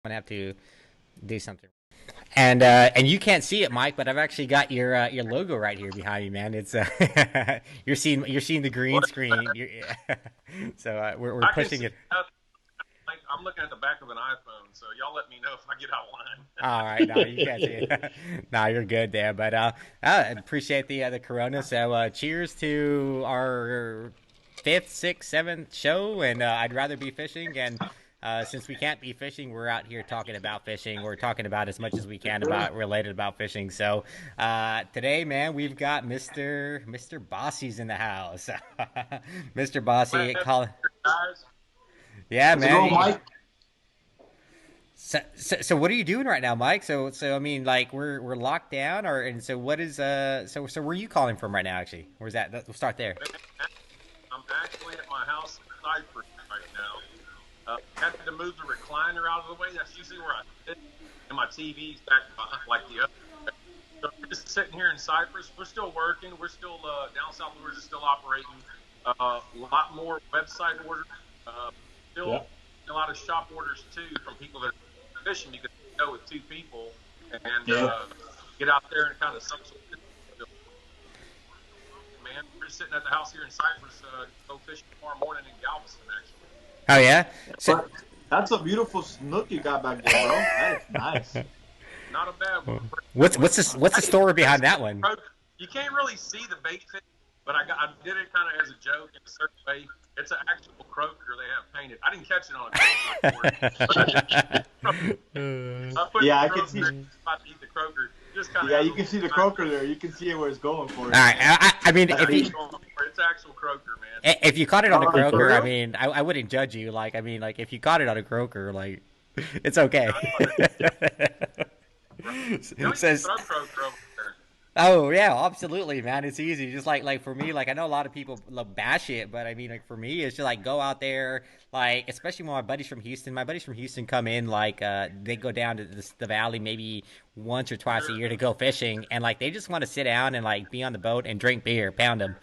gonna have to do something. And you can't see it, Mike, but I've actually got your logo right here behind you, man. It's you're seeing the green Well, screen. So we're I can pushing see it. nothing. I'm looking at the back of an iPhone, so y'all let me know if I get out of line. All right, no, you can't see it. No, you're good there. But I appreciate the Corona. So cheers to our fifth, sixth, seventh show. And I'd rather be fishing. And since we can't be fishing, we're out here talking about fishing. We're talking about as much as we can about related about fishing. So today, man, we've got Mister Bossy's in the house. Mister Bossy, Glad call. guys. Yeah, How's it going, man. Mike? So what are you doing right now, Mike? So I mean, like we're locked down, or and so what is so where are you calling from right now? Actually, where's that? We'll start there. I'm actually at my house in Cyprus right now. Had to move the recliner out of the way. That's usually where I sit, and my TV's back behind, like the other. So we're just sitting here in Cyprus. We're still working. We're still down south. We're just still operating. A lot more website orders. Yeah. Still a lot of shop orders too from people that are fishing because they go with two people and Yeah. get out there and kind of social. Man, we're just sitting at the house here in Cyprus. Go fishing tomorrow morning in Galveston, actually. Oh yeah. So But that's a beautiful snook you got back there, bro. That is nice. Not a bad one. what's the story behind that one? You can't really see the bait fish, but I did it kind of as a joke in a certain way. It's an actual croaker they have painted. I didn't catch it on a croaker, but I put Yeah, the I can croaker see. about to eat the croaker. Just kind of Yeah, has a you can little see the croaker there. You can see where it's going for All it. right. I mean, That's if you neat. it's actual croaker, man. if you caught it on a Oh, for croaker, I real? mean, I wouldn't judge you. Like, I mean, like if you caught it on a croaker, like it's okay. You don't even Says throw croaker over there. Oh yeah, absolutely, man. It's easy. Just like for me, like I know a lot of people bash it, but I mean, like for me, it's just like go out there, like especially when my buddies from Houston. My buddies from Houston come in, like they go down to the valley maybe once or twice a Sure. year to go fishing, and like they just want to sit down and like be on the boat and drink beer, pound them,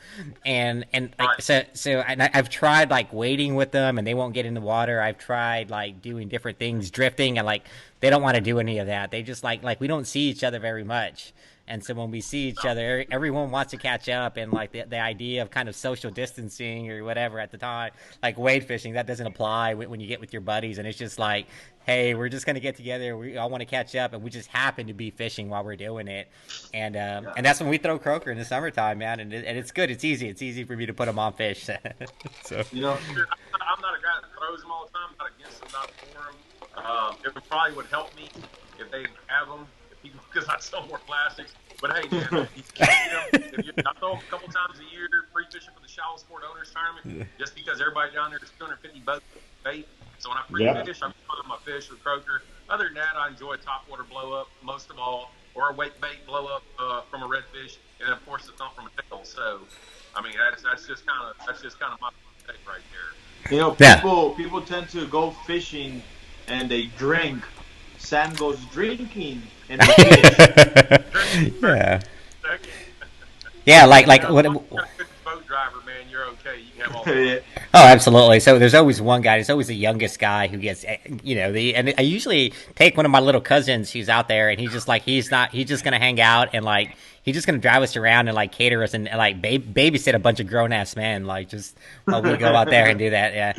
and like Right. so and I've tried like wading with them, and they won't get in the water. I've tried like doing different things, drifting, and like they don't want to do any of that. They just like we don't see each other very much. And so when we see each No. other, everyone wants to catch up, and like the idea of kind of social distancing or whatever at the time, like wade fishing, that doesn't apply when you get with your buddies, and it's just like, hey, we're just gonna get together, we all want to catch up, and we just happen to be fishing while we're doing it, and that's when we throw croaker in the summertime, man, and it's good, it's easy for me to put them on fish, so You know, Sure. I'm not a guy that throws them all the time. I'm not against them, not for them. It probably would help me if they have them, because I sell more plastics. But hey, man, you can eat them. I throw them a couple times a year, free fishing for the Shallow Sport Owners Tournament, just because everybody down there is 250 bucks bait. So when I free yeah. fish, I'm throwing my fish with croaker. Other than that, I enjoy topwater blow up most of all, or a wake bait blow up from a redfish, and of course the thump from a tail. So, I mean, that's just kind of my take right there. You know, yeah. people tend to go fishing and they drink. Sam goes drinking and they fish. Yeah, Second, yeah, like as what. long as you're a good boat driver, man, you're okay. You can have all the fun. Yeah. Oh, absolutely. So there's always one guy. There's always the youngest guy who gets, and I usually take one of my little cousins who's out there, and he's just like, he's just gonna hang out and like, he's just gonna drive us around and like cater us and like babysit a bunch of grown ass men, like just while we go out there and do that. Yeah.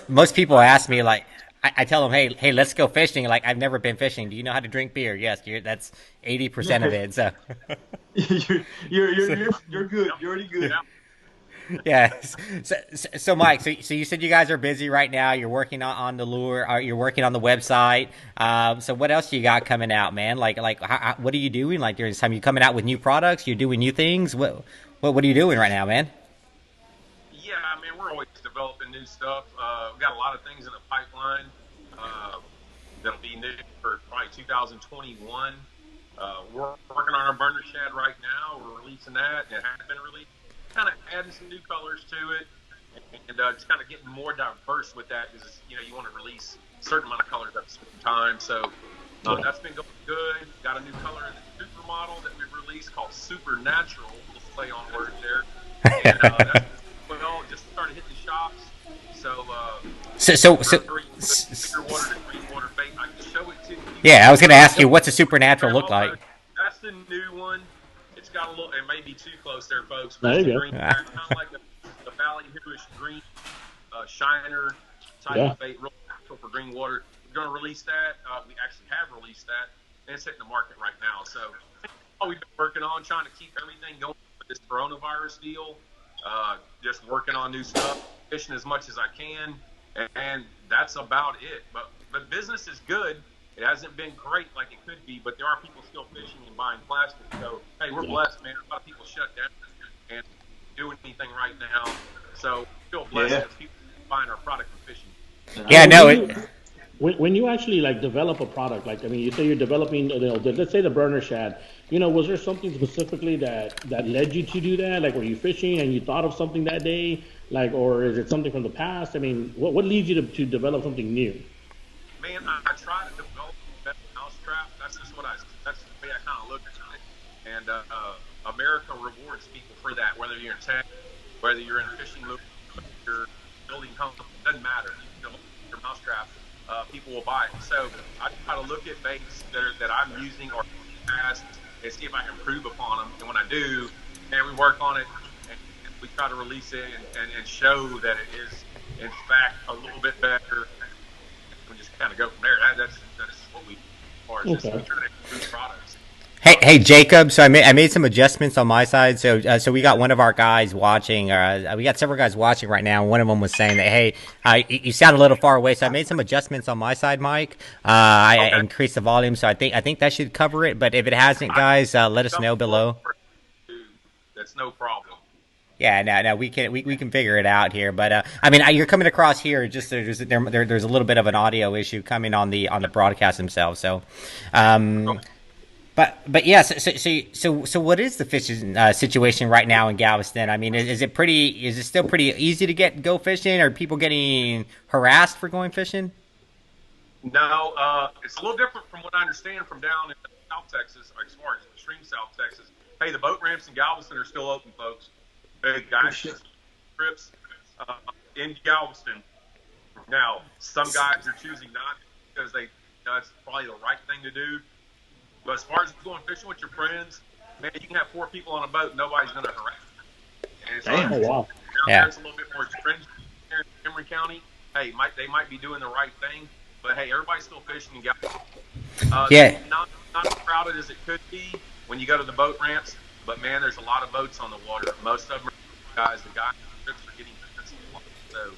Most people ask me like, I tell them, hey, let's go fishing. Like I've never been fishing. Do you know how to drink beer? Yes, that's 80% of it. So. You're good. You're already good. Yeah. Yeah. So Mike, so you said you guys are busy right now. You're working on the lure. You're working on the website. So what else you got coming out, man? Like what are you doing? Like during this time, you coming out with new products? You're doing new things. What are you doing right now, man? Yeah, I mean, we're always developing new stuff. We've got a lot of things in the pipeline uh, that'll be new for probably 2021. We're working on our burner shad right now. We're releasing that. It has been released. Kind of adding some new colors to it, and just kind of getting more diverse with that because you want to release a certain amount of colors at the same time. So Yeah. that's been going good. Got a new color in the super model that we've released called Supernatural. We'll play on words there, and that's well just started hitting the shops. So so so so. bigger water to green water bait. I can show it Yeah, I was going to ask you, what's a supernatural look like? That's the new one. It's got a little. It may be too close there, folks, but There it's you a go. green, kind of like a ballyhooish green shiner type Yeah. of bait, real natural for green water. We're going to release that. We actually have released that, and it's hitting the market right now. So all we've been working on, trying to keep everything going with this coronavirus deal. Just working on new stuff, fishing as much as I can, and that's about it. But business is good. It hasn't been great like it could be, but there are people still fishing and buying plastic. So hey, we're Yeah. blessed, man. A lot of people shut down and doing anything right now. So we feel blessed Yeah. because people are buying our product and fishing. I Yeah, mean, no, it. when you actually like develop a product, like I mean, you say you're developing, let's say the burner shad. Was there something specifically that led you to do that? Like, were you fishing and you thought of something that day, like, or is it something from the past? I mean, what leads you to develop something new? Man, I try to develop a better mousetrap. That's just what I. That's the way I kind of look at it. And America rewards people for that. Whether you're in tech, whether you're in fishing loop, whether you're building homes, doesn't matter. If you develop your mousetrap, people will buy it. So I try to look at baits that I'm using or past and see if I can improve upon them. And when I do, and we work on it, and we try to release it and show that it is in fact a little bit better and just kind of go from there. That's what we as far as just Okay. trying to improve products. Hey, Jacob. So I made some adjustments on my side. So we got one of our guys watching. We got several guys watching right now. One of them was saying that, hey, you sound a little far away. So I made some adjustments on my side, Mike. I Okay. increased the volume. So I think that should cover it. But if it hasn't, guys, let us know below. That's no problem. Yeah, no, we can figure it out here. But I mean, you're coming across here. Just there's a little bit of an audio issue coming on the broadcast themselves. So, um, but yes. So what is the fishing situation right now in Galveston? I mean, is it still pretty easy to go fishing? Are people getting harassed for going fishing? No, it's a little different from what I understand from down in South Texas, or as far as extreme South Texas. Hey, the boat ramps in Galveston are still open, folks. Hey, Oh guys, shit. trips in Galveston. Now, some guys are choosing not because it's probably the right thing to do. But as far as going fishing with your friends, man, you can have 4 people on a boat. Nobody's going to harass you. And it's Damn. Oh honestly, wow. down there Yeah, it's a little bit more stringent here in Emory County. Hey, they might be doing the right thing, but hey, everybody's still fishing and got yeah. not as crowded as it could be when you go to the boat ramps. But man, there's a lot of boats on the water. Most of them are guys. The guys trips are getting so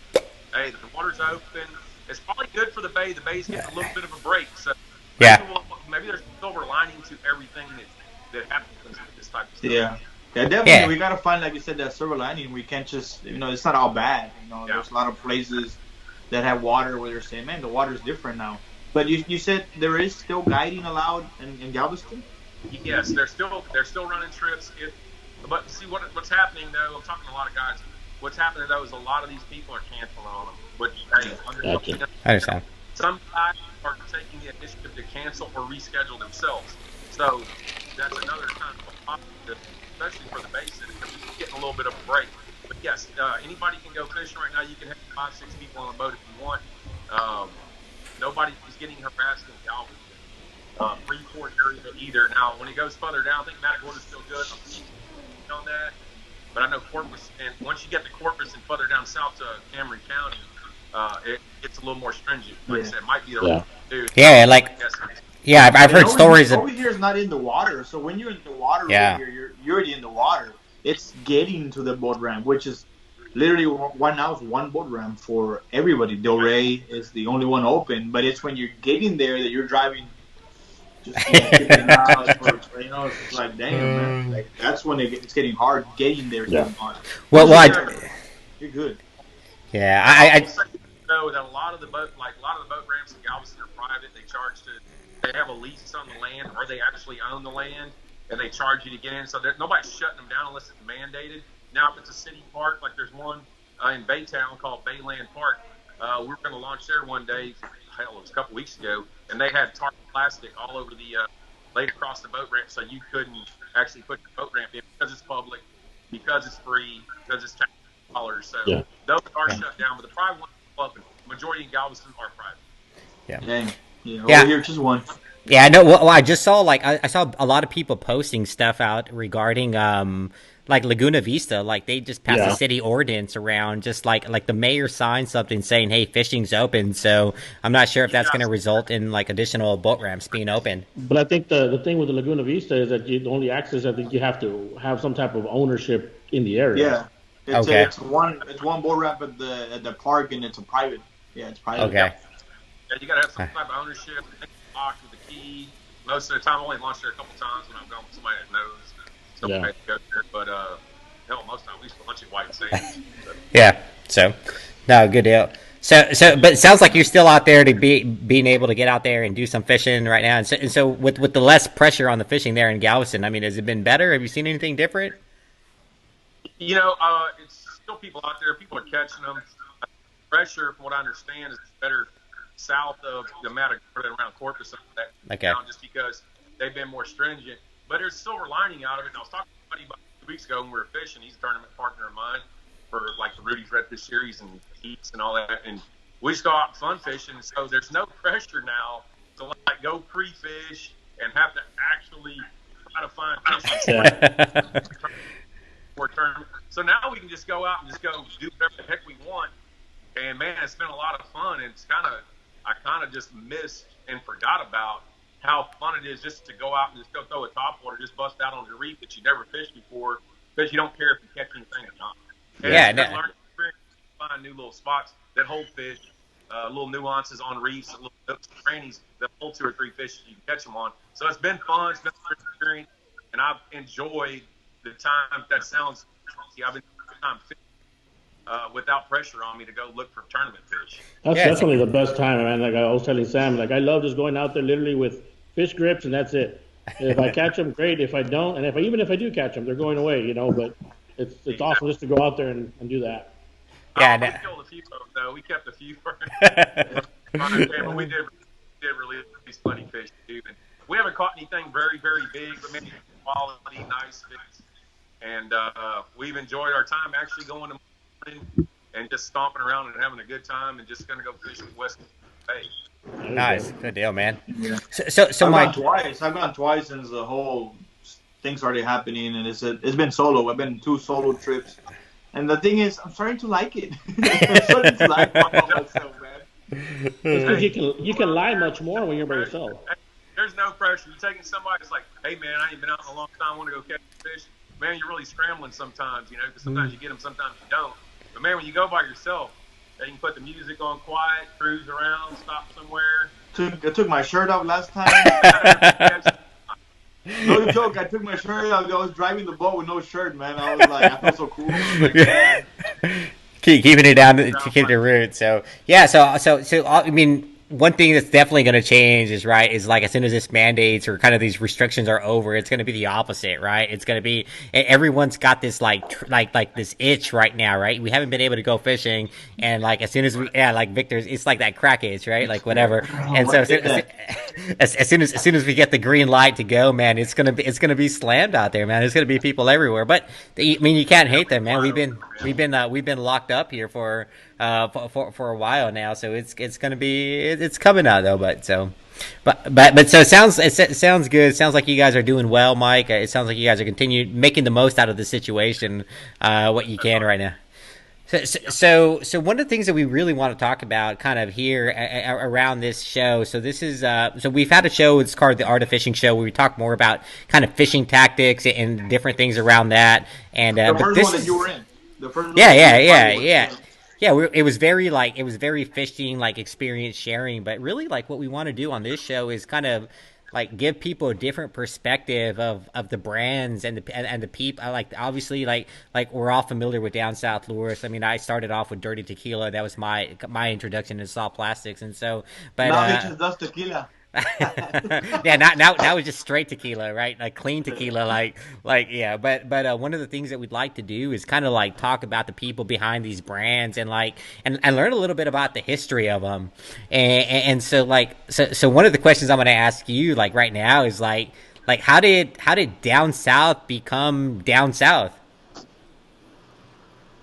hey, the water's open. It's probably good for the bay. The bay's getting a little bit of a break. So maybe, Yeah. maybe there's a silver lining to everything that happens with this type of stuff. Yeah. Yeah, definitely. Yeah. We gotta find, like you said, that silver lining. We can't just, it's not all bad. Yeah. There's a lot of places that have water where they're saying, man, the water's different now. But you said there is still guiding allowed in Galveston? Yes, they're still running trips. But see what's happening though. I'm talking to a lot of guys. What's happening though is a lot of these people are canceling on them. Which hey, Gotcha. I understand. some guys are taking the initiative to cancel or reschedule themselves. So that's another kind of a positive, especially for the basin, because we're getting a little bit of a break. But yes, anybody can go fishing right now. You can have 5, 6 people on a boat if you want. Um, Nobody is getting harassed in Galveston. Freeport area either. Now, when it goes further down, I think Matagorda's still good. I'm on that. But I know Corpus, and once you get to Corpus and further down south to Cameron County, it gets a little more stringent. Like I Yeah. said, it might be the Yeah. right thing to do. Yeah, like Yes, yeah, I've And heard stories of over here is not in the water. So when you're in the water over yeah. here, you're already in the water. It's getting to the boat ramp, which is literally right now is one boat ramp for everybody. Del Rey is the only one open, but it's when you're getting there that you're driving just 50 miles it's like damn man, like that's when it's getting hard. Getting there is Yeah. getting hard. Well, Once you're well, there, you're good. yeah, I will I say though that a lot of the boat ramps in Galveston are private. They have a lease on the land, or they actually own the land, and they charge you to get in. So nobody's shutting them down unless it's mandated. Now, if it's a city park, like there's one in Baytown called Bayland Park, we were going to launch there one day. Hell, it was a couple weeks ago, and they had tarp plastic all over laid across the boat ramp, so you couldn't actually put your boat ramp in because it's public, because it's free, because it's $10. So Yeah. those are Yeah. shut down, but the private ones are open. Majority in Galveston are private. yeah. Dang. Yeah, Yeah. over here just one. Yeah, I know. Well, I just saw like I saw a lot of people posting stuff out regarding like Laguna Vista. Like they just passed a Yeah. city ordinance around, just like the mayor signed something saying, "Hey, fishing's open." So I'm not sure if that's going to Yes. result in like additional boat ramps being open. But I think the thing with the Laguna Vista is that the only access, I think you have to have some type of ownership in the area. Yeah, Okay. it's one boat ramp at the park, and it's a private. Yeah, it's private. Okay. Yep. Yeah, you got to have some type of ownership. Locked with a key. Most of the time, I only launched there a couple times when I'm going with somebody that knows. Yeah. Somebody to go there, but hell, most of the time we used to lunch at White Sands. So, Yeah. So, no, good deal. But it sounds like you're still out there to being able to get out there and do some fishing right now. And so with the less pressure on the fishing there in Galveston, I mean, has it been better? Have you seen anything different? it's still people out there. People are catching them. Pressure, from what I understand, is better south of the Matagorda around Corpus and that Okay. now, just because they've been more stringent. But there's a silver lining out of it. And I was talking to somebody about 2 weeks ago when we were fishing. He's a tournament partner of mine for like the Rudy's Redfish series and heats and all that. And we just go out and fun fishing. So there's no pressure now to like go pre-fish and have to actually try to find fish Yeah. for a tournament. So now we can just go out and just go do whatever the heck we want. And man, it's been a lot of fun. And I kind of just missed and forgot about how fun it is just to go out and just go throw a topwater, just bust out on the reef that you never fished before, because you don't care if you catch anything or not. And Yeah. it's a good No. learning experience. Find new little spots that hold fish, little nuances on reefs, little nooks and crannies that hold 2 or 3 fish you can catch them on. So it's been fun. It's been a great experience, and I've enjoyed the time. That sounds crazy. I've enjoyed the time fishing without pressure on me to go look for tournament fish. That's Yeah. definitely the best time, man. Like I was telling Sam, like I love just going out there literally with fish grips and that's it. If I catch them, great. If I don't, and even if I do catch them, they're going away, you know. But it's awesome just to go out there and do that. Yeah. We No. killed a few of them, though. We kept a few for but we did release plenty of fish too. And we haven't caught anything very, very big, but maybe quality, nice fish. And we've enjoyed our time actually going to morning and just stomping around and having a good time and just going to go fish with West Bay. There you Nice. go. Good deal, man. Yeah. So I've gone Mike. twice. I've gone twice since the whole thing started happening, and it's been solo. I've been 2 solo trips, and the thing is, I'm starting to like it. I'm starting to like myself, man. It's because you can lie much more when you're by yourself. There's no pressure. You're taking somebody that's like, hey, man, I ain't been out in a long time. I want to go catch fish. Man, you're really scrambling sometimes, because sometimes you get them, sometimes you don't. But, man, when you go by yourself, you can put the music on quiet, cruise around, stop somewhere. I took my shirt off last time. No joke. I took my shirt off. I was driving the boat with no shirt, man. I was like, I felt so cool. I was like, man. Keeping it down to keep the root. So yeah. So I mean, one thing that's definitely going to change is like as soon as this mandates or kind of these restrictions are over, it's going to be the opposite, right? It's going to be everyone's got this like this itch right now, right? We haven't been able to go fishing, and like as soon as like Victor's, it's like that crack itch, right? Like whatever. And so as soon as we get the green light to go, man, it's gonna be slammed out there, man. There's gonna be people everywhere. But I mean, you can't hate them, man. We've been locked up here for a while now, so it's gonna be it's coming out though. But so it sounds good. It sounds like you guys are doing well, Mike. It sounds like you guys are continuing making the most out of the situation, what you can right now. So one of the things that we really want to talk about kind of here around this show. So this is so we've had a show. It's called the Art of Fishing Show, where we talk more about kind of fishing tactics and different things around that. And The but first this one that is, you were in. The first one yeah, that yeah, you were yeah, in. yeah. It was very fishing like experience sharing. But really, like what we want to do on this show is kind of like give people a different perspective of the brands and the people. Like obviously, like we're all familiar with Down South Lures. I mean, I started off with Dirty Tequila. That was my introduction to soft plastics, and so. But Now it just does tequila. yeah, now it's just straight tequila, right? Like clean tequila, like yeah. But one of the things that we'd like to do is kind of like talk about the people behind these brands and like and learn a little bit about the history of them. And so one of the questions I'm going to ask you like right now is like how did Down South become Down South?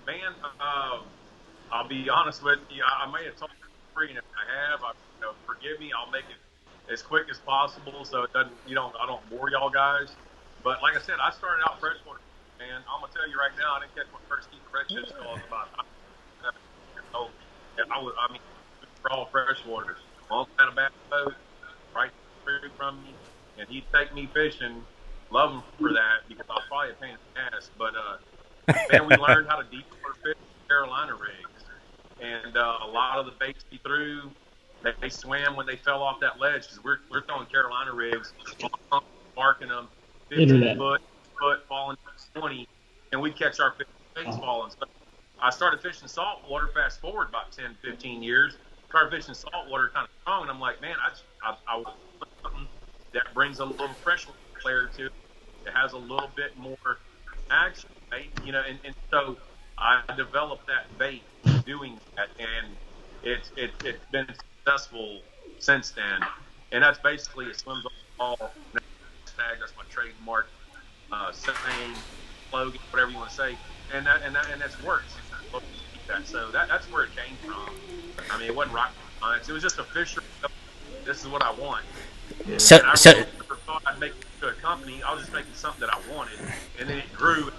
Man, I'll be honest with you. I may have told you, and if I have, forgive me. I'll make it as quick as possible, so it doesn't I don't bore y'all guys. But like I said, I started out freshwater, and I'm gonna tell you right now, I didn't catch my first deep redfish until I was about 7 years old. And I mean, for all freshwater. Mom had a bass boat right through from me, and he'd take me fishing. Love him for that because I was probably a pain in the ass. But man, we learned how to deep water fish with Carolina rigs, and a lot of the baits he threw, they swam when they fell off that ledge because we're throwing Carolina rigs, marking them 15 foot, falling 20, and we'd catch our baits falling. So I started fishing saltwater. Fast forward about 10, 15 years, started fishing saltwater kind of strong, and I'm like, man, I want something that brings a little freshwater flair to it. It has a little bit more action, right? And so I developed that bait doing that, and it's been successful since then. And that's basically it swims on the ball. That's my trademark saying, slogan, whatever you want to say, and that's works. So that's where it came from. I mean, it wasn't rocket science. It was just a fisher. This is what I want. Yeah. I really never thought I'd make it to a company. I was just making something that I wanted, and then it grew.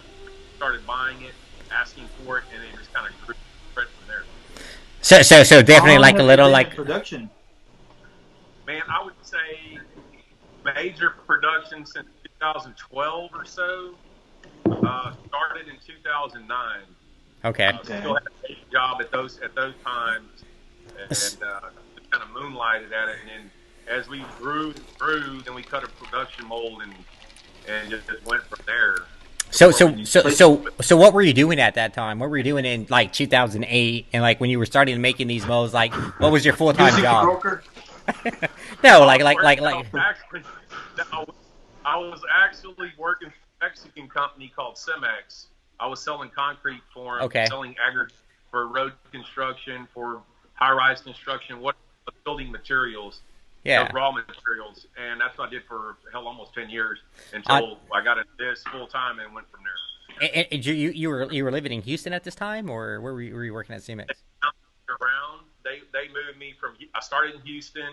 Started buying it, asking for it, and it just kind of grew from there. So definitely like a little like production. Man, I would say major production since 2012 or so. Started in 2009. Okay. Still had a job at those times, and just kind of moonlighted at it. And then as we grew, then we cut a production mold and just went from there. So what were you doing at that time? What were you doing in like 2008 and like when you were starting making these molds? Like, what was your full-time job? No, like. Actually, I was actually working for a Mexican company called Cemex. I was selling concrete for them, selling aggregate for road construction, for high-rise construction, building materials, raw materials, and that's what I did for almost 10 years until I got into this full time and went from there. And you were living in Houston at this time, or where were you working at Cemex? Around, they moved me from. I started in Houston,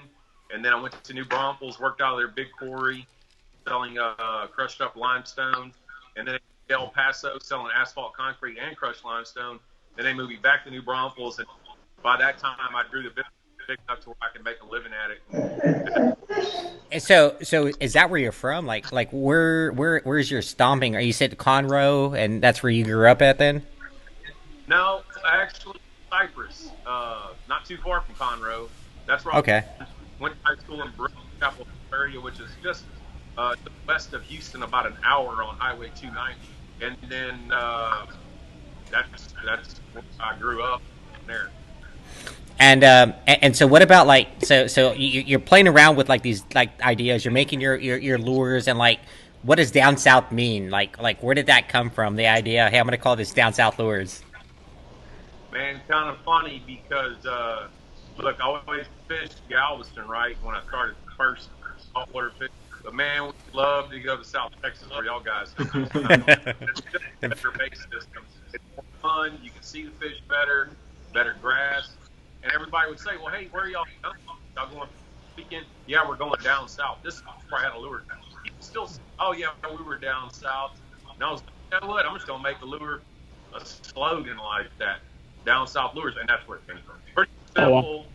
and then I went to New Braunfels, worked out of their big quarry, selling crushed up limestone, and then El Paso selling asphalt concrete and crushed limestone. Then they moved me back to New Braunfels, and by that time I grew the business big enough to where I could make a living at it. And so is that where you're from? Like where's your stomping? Are you said Conroe, and that's where you grew up at then? No, actually Cypress, not too far from Conroe. That's where I went to high school in Brooklyn area, which is just west of Houston, about an hour on Highway 290, and then that's where I grew up there. And so what about like so you're playing around with like these like ideas, you're making your lures, and like what does down south mean? Like where did that come from, the idea, hey, I'm gonna call this down south lures? Man, kind of funny because look, I always fished Galveston, right, when I started first saltwater fishing, but man, we love to go to South Texas where y'all guys it's just a better base system. It's more fun, you can see the fish better grass. And everybody would say, well, hey, where are y'all going? Y'all going weekend? Yeah, we're going down south. This is before I had a lure. Still, oh, yeah, we were down south. And I was like, you know what? I'm just going to make a lure, a slogan like that, down south lures. And that's where it came from. Pretty simple,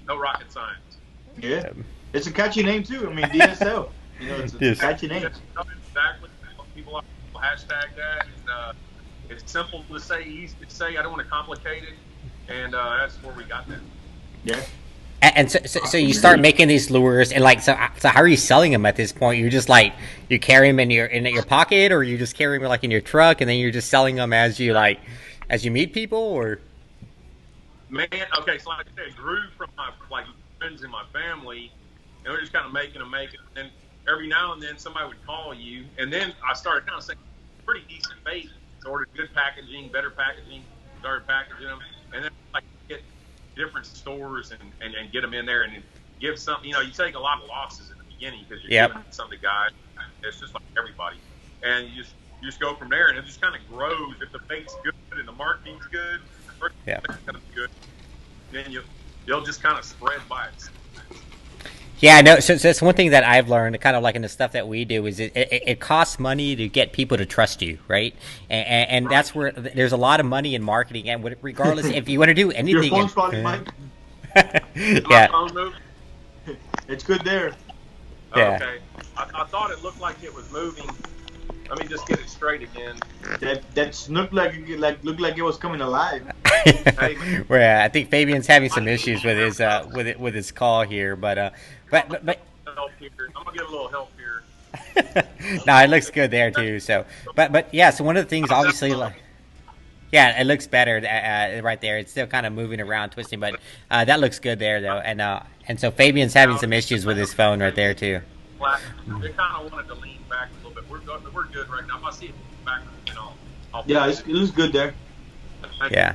no rocket science. Yeah. It's a catchy name, too. I mean, DSL. It's a catchy name. Exactly. People hashtag that. And, it's simple to say, easy to say. I don't want to complicate it. And that's where we got that. Yeah. And so you start making these lures, and like so how are you selling them at this point? You're just like you carry them in your pocket, or you just carry them like in your truck, and then you're just selling them as you meet people, or? Man, okay, so like I said, it grew from my friends and my family, and we're just kind of making them. And every now and then somebody would call you, and then I started kind of saying pretty decent bait. So ordered good packaging, better packaging, started packaging them. And then get different stores and get them in there and give something. You take a lot of losses in the beginning because you're giving something to guys. It's just like everybody, and you just go from there, and it just kind of grows. If the bait's good and the marketing's good, good, then you'll just kind of spread by it. Yeah, no. So that's one thing that I've learned, kind of like in the stuff that we do, is it costs money to get people to trust you, right? And Right. that's where there's a lot of money in marketing, and regardless if you want to do Your anything, phone's calling, Mike. Is my yeah, phone moving? It's good there. yeah. Okay. I thought it looked like it was moving. Let me just get it straight again. That looked like it was coming alive. Hey, man, Where I think Fabian's having some I need issues with his with his call here, but help here. I'm gonna get a little help here. no, it looks good there too. So, but yeah. So one of the things, obviously, like, yeah, it looks better right there. It's still kind of moving around, twisting, but that looks good there though. And so Fabian's having some issues with his phone right there too. They kind of wanted to lean back a little bit. We're good right now. If I see it back, I'll Yeah, it looks good there. Yeah.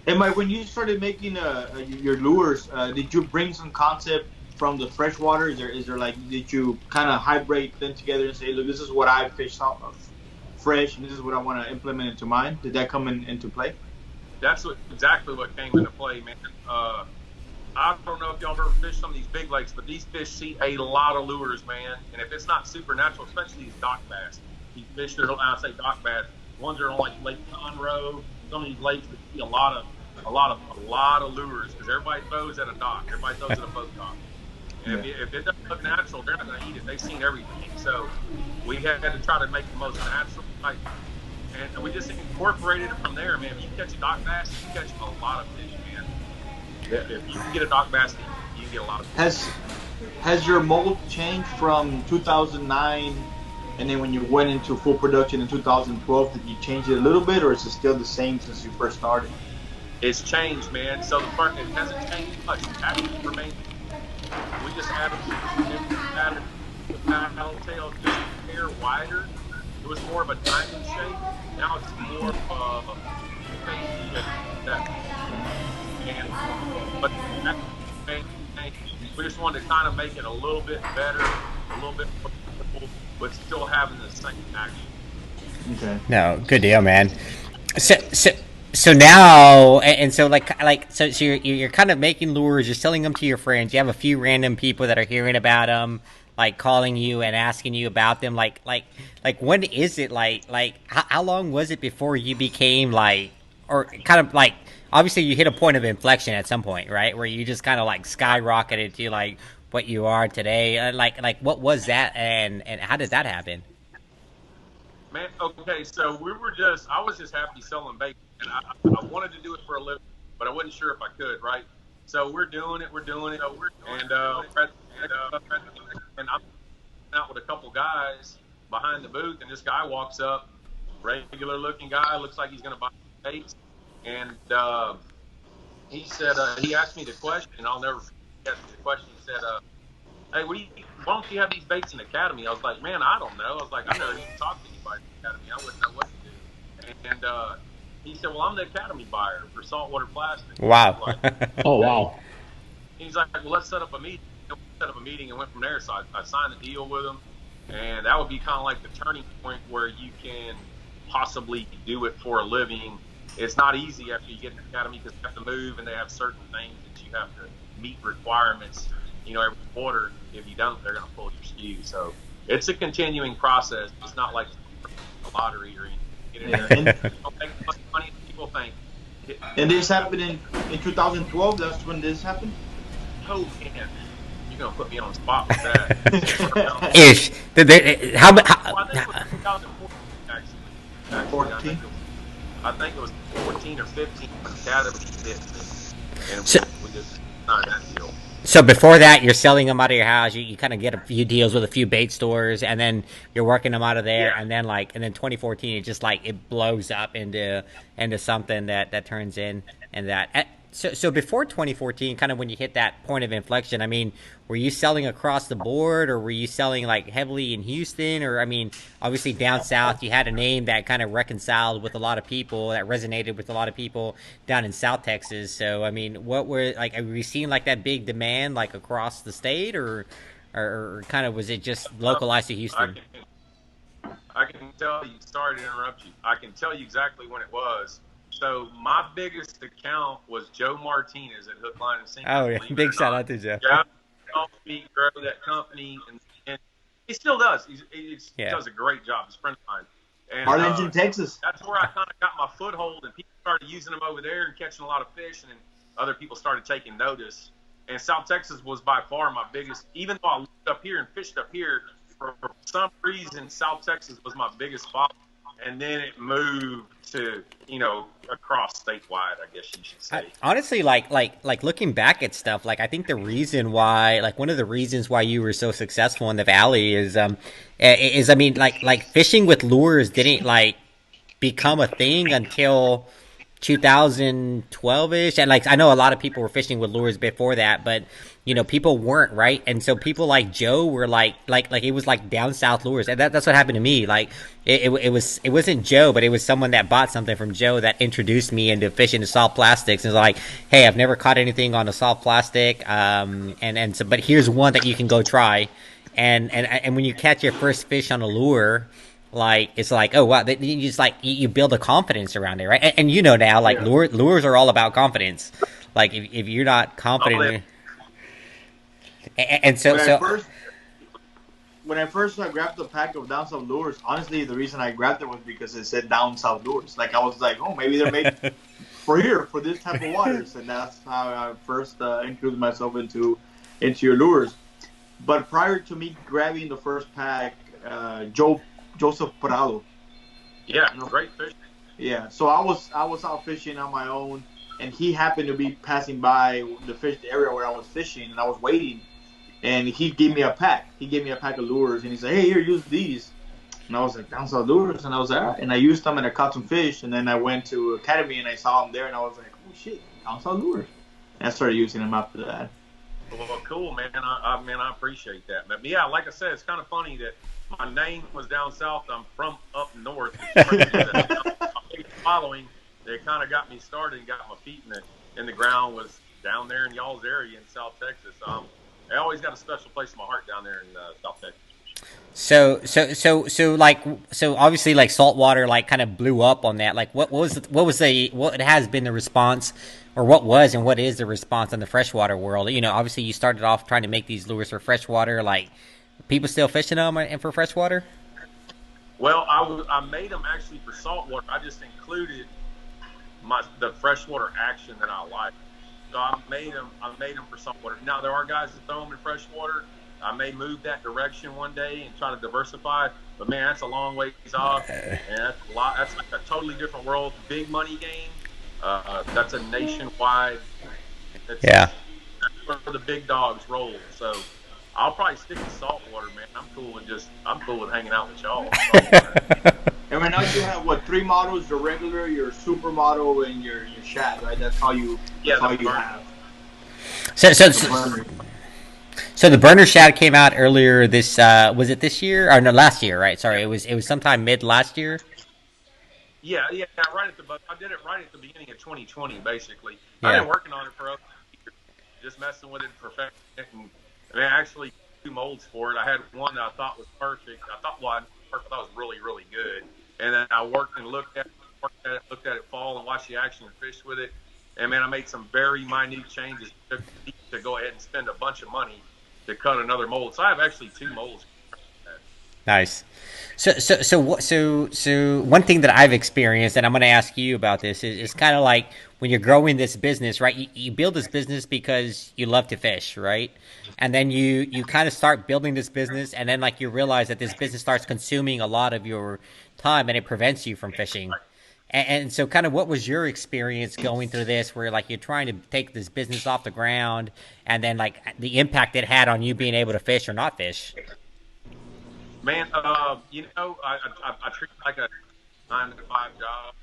And Mike, when you started making your lures, did you bring some concept from the freshwater? Is there like, did you kind of hybrid them together and say, look, this is what I fish out of fresh, and this is what I want to implement into mine? Did that come into play? That's exactly what came into play, man. I don't know if y'all ever fished some of these big lakes, but these fish see a lot of lures, man. And if it's not supernatural, especially these dock bass, these fish that I say dock bass, ones that are on like Lake Conroe, some of these lakes that see a lot of lures because everybody throws at a dock, everybody throws at a boat dock. And if it doesn't look natural, they're not going to eat it. They've seen everything, so we had to try to make the most natural. And we just incorporated it from there, man. If you catch a dock bass, you catch a lot of fish, man. If you can get a dock bass, you can get a lot of fish. Has your mold changed from 2009, and then when you went into full production in 2012, did you change it a little bit, or is it still the same since you first started? It's changed, man. So it hasn't changed much. It actually remains. We just added the paddle tail just a hair wider. It was more of a diamond shape. Now it's more of a face shape. But that's the main thing. We just wanted to kind of make it a little bit better, a little bit more comfortable, but still having the same action. Okay. No, good deal, man. So so now and so so you're kind of making lures. You're selling them to your friends. You have a few random people that are hearing about them, like calling you and asking you about them. Like when is it like how long was it before you became like, or kind of like, obviously you hit a point of inflection at some point, right, where you just kind of like skyrocketed to like what you are today. Like what was that, and how did that happen? Man, okay, so I was just happy selling bacon, and I wanted to do it for a living, but I wasn't sure if I could, right? So we're doing it, and I'm out with a couple guys behind the booth, and this guy walks up, regular looking guy, looks like he's going to buy baits, and he said, he asked me the question, I'll never forget. He asked me the question, he said, hey, why don't you have these baits in the academy? I was like, man, I don't know. I was like, I never even talked to anybody in the academy. I wouldn't know what to do. And he said, well, I'm the academy buyer for saltwater plastic. Wow. Oh wow. He's like, well, let's set up a meeting. We set up a meeting and went from there. So I signed the deal with him. And that would be kind of like the turning point where you can possibly do it for a living. It's not easy after you get in the academy because you have to move and they have certain things that you have to meet requirements. Every quarter, if you don't, they're going to pull your SKU. So it's a continuing process. It's not like a lottery or anything. Don't make as much money as people think. And this happened in 2012. That's when this happened. Oh man, you're going to put me on the spot with that. Ish. How? Well, I think it was 2014 actually. 14. I think it was 14 or 15 when the academy hit, and So, we just signed that deal. So before that, you're selling them out of your house. You kind of get a few deals with a few bait stores, and then you're working them out of there. Yeah. And then 2014, it just like it blows up into something that turns in and that. So before 2014, kind of when you hit that point of inflection, I mean, were you selling across the board, or were you selling like heavily in Houston, or I mean, obviously down south, you had a name that kind of reconciled with a lot of people, that resonated with a lot of people down in South Texas. So I mean, what were like? Are you seeing like that big demand like across the state, or kind of was it just localized to Houston? I can tell you. Sorry to interrupt you. I can tell you exactly when it was. So my biggest account was Joe Martinez at Hook, Line, and Sinker. Oh yeah, big shout out to Joe. Yeah, helped me grow that company, and he still does. He Yeah. does a great job. He's a friend of mine, and Arlington, Texas. that's where I kind of got my foothold, and people started using them over there and catching a lot of fish, and then other people started taking notice. And South Texas was by far my biggest. Even though I lived up here and fished up here, for some reason, South Texas was my biggest spot. And then it moved to, across statewide, I guess you should say. Honestly, like looking back at stuff, like I think the reason why, like one of the reasons why you were so successful in the valley is I mean, like fishing with lures didn't like become a thing until 2012ish, and like I know a lot of people were fishing with lures before that, but people weren't, right? And so people like Joe were like it was like down south lures, and that's what happened to me. Like it wasn't Joe, but it was someone that bought something from Joe that introduced me into fishing the soft plastics, and was like, hey, I've never caught anything on a soft plastic, and so but here's one that you can go try, and when you catch your first fish on a lure, like it's like, oh wow, you just like you build a confidence around it, right? And now, like lures are all about confidence. Like if you're not confident, and so when I first grabbed the pack of down south lures, honestly, the reason I grabbed it was because it said down south lures. Like I was like, oh, maybe they're made for here for this type of waters, and that's how I first included myself into your lures. But prior to me grabbing the first pack, Joseph Prado. Yeah, great fish. Yeah, so I was out fishing on my own, and he happened to be passing by the area where I was fishing, and I was waiting, and he gave me a pack. He gave me a pack of lures, and he said, "Hey, here, use these." And I was like, "Down south lures," and I was like, all right. And I used them, and I caught some fish, and then I went to Academy, and I saw them there, and I was like, "Oh shit, down south lures!" And I started using them after that. Well, cool, man. I appreciate that. But yeah, like I said, it's kind of funny that my name was down south. I'm from up north. Following, they kind of got me started and got my feet in the ground was down there in y'all's area in South Texas. I always got a special place in my heart down there in South Texas. So obviously like saltwater like kind of blew up on that. Like what has been the response, or what was and what is the response in the freshwater world? Obviously you started off trying to make these lures for freshwater. Like people still fishing them and for freshwater? Well, I made them actually for saltwater. I just included the freshwater action that I like. So I made them for saltwater. Now there are guys that throw them in freshwater. I may move that direction one day and try to diversify, but man, that's a long ways off, and that's a lot. That's like a totally different world. Big money game. That's a nationwide. That's where the big dogs roll. So I'll probably stick to saltwater, man. I'm cool with hanging out with y'all. And right now you have what, 3 models: your regular, your super model, and your shad, right? That's how you have. So the burner shad came out earlier this was it this year or no, last year, right? Sorry, it was sometime mid last year. Yeah, right I did it right at the beginning of 2020, basically. Yeah. I've been working on it for a year, just messing with it, perfecting it, and I actually 2 molds for it. I had one that I thought was perfect. I thought it was really, really good, and then I worked and looked at it fall and watched the action and fished with it, and man, I made some very minute changes to go ahead and spend a bunch of money to cut another mold. So I have actually 2 molds. Nice. So one thing that I've experienced, and I'm going to ask you about this, is kind of like when you're growing this business, right? You build this business because you love to fish, right? And then you kind of start building this business, and then like you realize that this business starts consuming a lot of your time, and it prevents you from fishing. And so kind of what was your experience going through this, where like you're trying to take this business off the ground, and then like the impact it had on you being able to fish or not fish? Man, I treat it like a 9 to 5 job.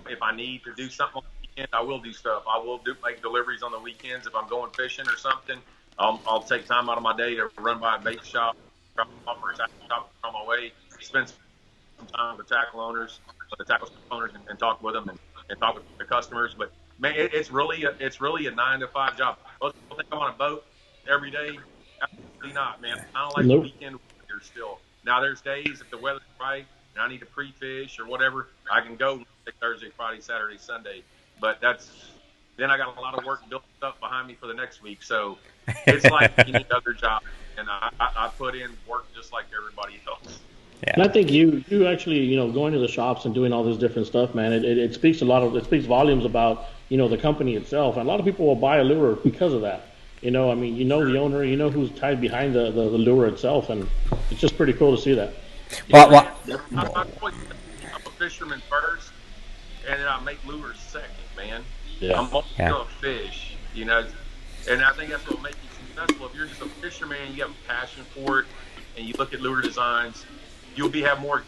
If I need to do something on the weekend, I will do stuff. I will make deliveries on the weekends if I'm going fishing or something. I'll take time out of my day to run by a bait shop, drop off or a tackle shop on my way, spend some time with the tackle owners, and talk with them and talk with the customers. But man, it's really a 9 to 5 job. Most people think I'm on a boat every day. Absolutely not, man. I don't like the weekend. Still, now there's days if the weather's right and I need to pre-fish or whatever, I can go Thursday, Friday, Saturday, Sunday. But that's then I got a lot of work built up behind me for the next week. So it's like any other job, and I put in work just like everybody else. And Yeah. I think you actually going to the shops and doing all this different stuff, man. It speaks a lot of it speaks volumes about the company itself. And a lot of people will buy a lure because of that. I mean, the owner, who's tied behind the lure itself, and it's just pretty cool to see that. Yeah, Well, man. well, I always I'm a fisherman first, and then I make lures second, man. Yeah. I'm always yeah. gonna fish, and I think that's what will make you successful. If you're just a fisherman, you have a passion for it, and you look at lure designs, you'll have more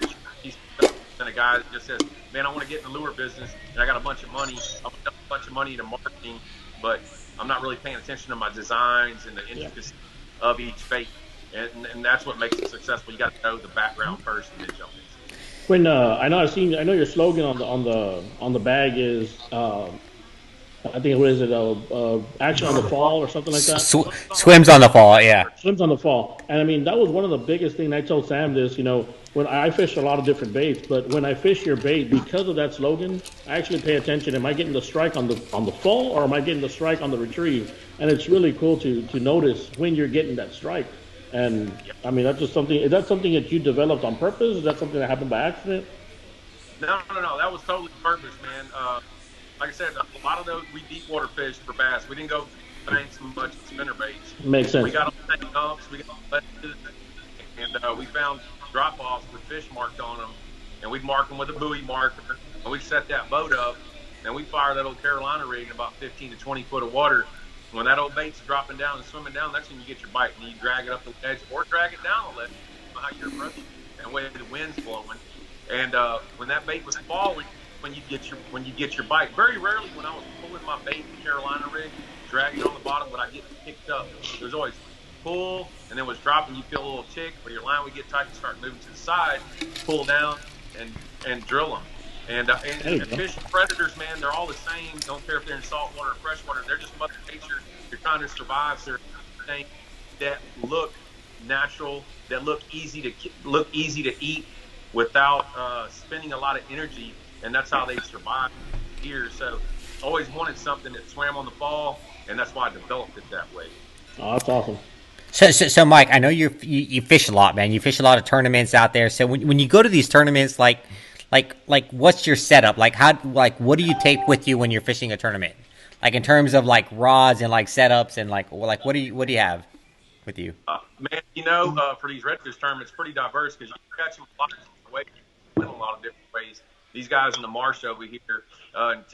than a guy that just says, "Man, I want to get in the lure business, and I got a bunch of money. I want a bunch of money into marketing, but I'm not really paying attention to my designs and the Yeah. intricacies of each bait." And that's what makes it successful. You got to know the background first and then jump into it. When I know your slogan on the bag is I think what is it action on the fall or something like that. Swims on the fall. Yeah. Swims on the fall. And I mean, that was one of the biggest things. I told Sam this, when I fish a lot of different baits, but when I fish your bait, because of that slogan, I actually pay attention. Am I getting the strike on the fall, or am I getting the strike on the retrieve? And it's really cool to notice when you're getting that strike. And Yeah. I mean, that's just something. Is that something that you developed on purpose? Is that something that happened by accident? No, no, no. That was totally purpose, man. Like I said, a lot of those we deep water fished for bass. We didn't go to the banks much with spinner baits. Makes We sense. got on tank dumps, we got ledges, and we found drop offs with fish marked on them, and we'd mark them with a buoy marker, and we set that boat up, and we fire that old Carolina rig in about 15 to 20 foot of water. When that old bait's dropping down and swimming down, that's when you get your bite, and you drag it up the ledge or drag it down the ledge, how you're approaching, and when the wind's blowing. And when that bait was falling, when you get your bite, very rarely when I was pulling my bait in the Carolina rig, dragging on the bottom, would I get picked up. There's always pull, and then was dropping. You feel a little tick, or your line would get tight and start moving to the side. Pull down and drill them. There you And go. fish predators, man, they're all the same. Don't care if they're in salt water or freshwater. They're just Mother Nature. You're trying to survive. So they're things that look natural, that look easy to eat without spending a lot of energy, and that's how they survive here. So always wanted something that swam on the fall, and that's why I developed it that way. Oh, that's awesome. So, Mike, I know you fish a lot, man. You fish a lot of tournaments out there. So when you go to these tournaments, what's your setup? What do you take with you when you're fishing a tournament? Like in terms of like rods and like setups and like what do you have with you? Man, for these redfish tournaments, pretty diverse because you can catch them a lot of different ways, in a lot of different ways. These guys in the marsh over here and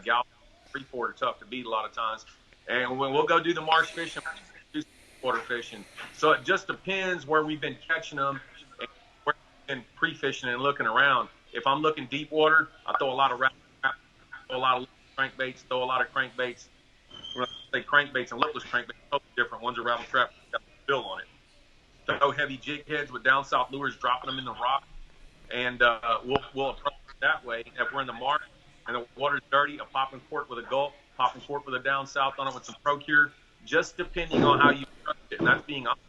Gal Freeport are tough to beat a lot of times. And when we'll go do the marsh fishing, we'll do water fishing. So it just depends where we've been catching them and where we've been pre-fishing and looking around. If I'm looking deep water, I throw a lot of throw a lot of crankbaits, throw a lot of crankbaits. When I say crankbaits and lipless crankbaits, totally different. One's a rattle trap, got a bill on it. Throw heavy jig heads with down south lures, dropping them in the rock, and we'll approach it that way. If we're in the marsh and the water's dirty, a popping cork with a gulp, popping cork with a down south on it with some Procure, just depending on how you approach it, and that's being honest.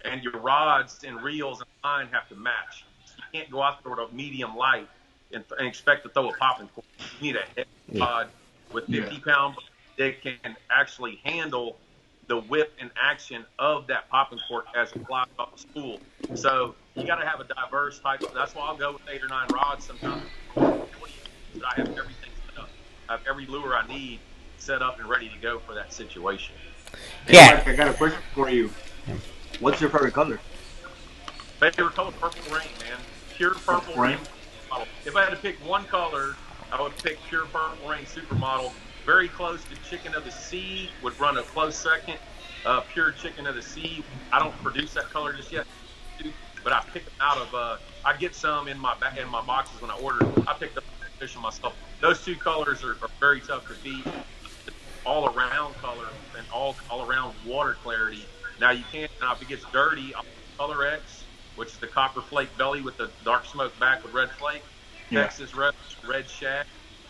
And your rods and reels and line have to match. You can't go out there with a medium light and expect to throw a popping cork. You need a heavy rod with 50-pound that can actually handle the whip and action of that popping cork as it flies off the spool. So you got to have a diverse type of. That's why I'll go with 8 or 9 rods sometimes. I have everything set up. I have every lure I need set up and ready to go for that situation. Hey, Yeah. Mark, I got a question for you. What's your favorite color? Favorite color, purple rain, man. Pure purple rain. If I had to pick one color, I would pick pure purple rain supermodel. Very close to chicken of the sea, would run a close second. Pure chicken of the sea. I don't produce that color just yet, but I pick them out of. I get some in my boxes when I order. I picked up fish myself. Those two colors are very tough to beat. All around color and all around water clarity. Now you can't. Now if it gets dirty, I'll Color X, which is the copper flake belly with the dark smoke back with red flake. Texas red shad.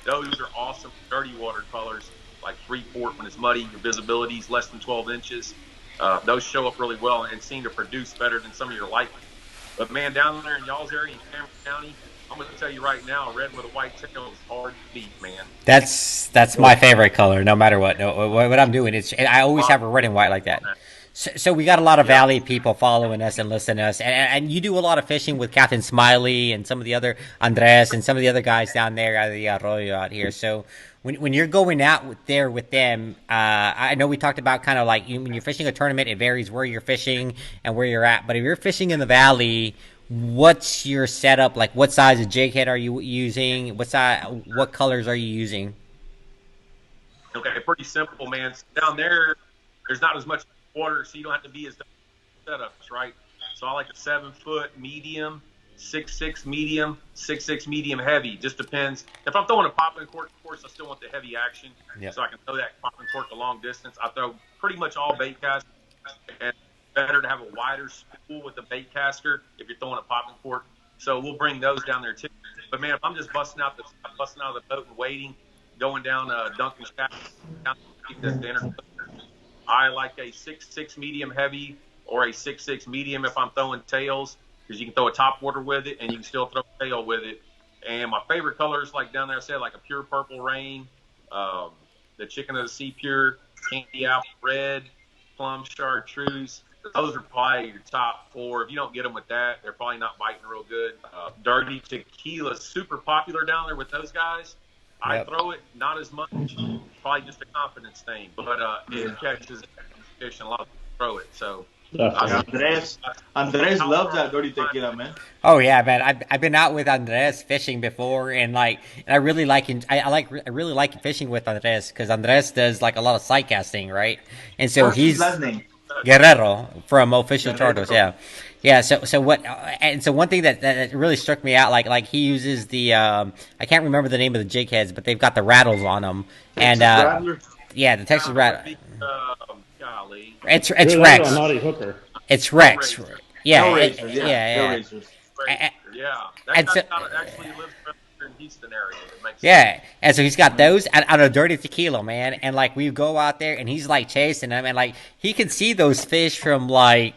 Those are awesome dirty water colors, like Freeport when it's muddy, your visibility is less than 12 inches. Those show up really well and seem to produce better than some of your light. But man, down there in y'all's area in Cameron County, I'm going to tell you right now, red with a white tail is hard to beat, man. That's my favorite color, no matter what. No, what I'm doing, it's I always have a red and white like On that. that. So we got a lot of Yep. Valley people following us and listening to us, and you do a lot of fishing with Captain Smiley and some of the other Andres and some of the other guys down there out of the arroyo out here. So when you're going out there with them, I know we talked about kind of like when you're fishing a tournament, it varies where you're fishing and where you're at. But if you're fishing in the Valley, what's your setup? Like, what size of jig head are you using? What colors are you using? Okay, pretty simple, man. So down there's not as much water, so you don't have to be as setups, right? So I like a 7 foot medium, 6'6" medium, 6'6" medium heavy. Just depends. If I'm throwing a popping cork, of course, I still want the heavy action, Yep. so I can throw that popping cork a long distance. I throw pretty much all bait casts, and better to have a wider spool with the bait caster if you're throwing a popping cork. So we'll bring those down there too. But man, if I'm just busting out of the boat and waiting, going down Duncan Shaft, down the dinner, I like a 6'6" medium heavy or a 6'6" medium if I'm throwing tails, because you can throw a top water with it and you can still throw a tail with it. And my favorite colors, like down there, I said, like a pure purple rain, um, the chicken of the sea pure, candy apple red, plum chartreuse. Those are probably your top four. If you don't get them with that, they're probably not biting real good. Dirty tequila, super popular down there with those guys. I Yep. throw it not as much, probably just a confidence thing, but it catches fish and a lot of people throw it. So Yeah, Definitely. Andres loves that dirty tequila, man. Oh yeah, man. I've been out with Andres fishing before, and I really like I really like fishing with Andres because Andres does like a lot of sight casting, right? And so What's his he's last name? Guerrero from Official Charters, Guerrero. yeah, yeah. So one thing that really struck me out, like he uses the I can't remember the name of the jig heads, but they've got the rattles on them, and Texas Rattler. yeah, the Texas rat. golly, It's You're like a Rex. naughty hooker. It's no Rex. razor, Yeah, Hellraisers, yeah, yeah, yeah. Hellraisers. yeah, that And guy so, actually lives around here in Houston area. It makes sense. yeah, and so he's got those out of dirty tequila, man. And like we go out there, and he's like chasing them, and like he can see those fish from like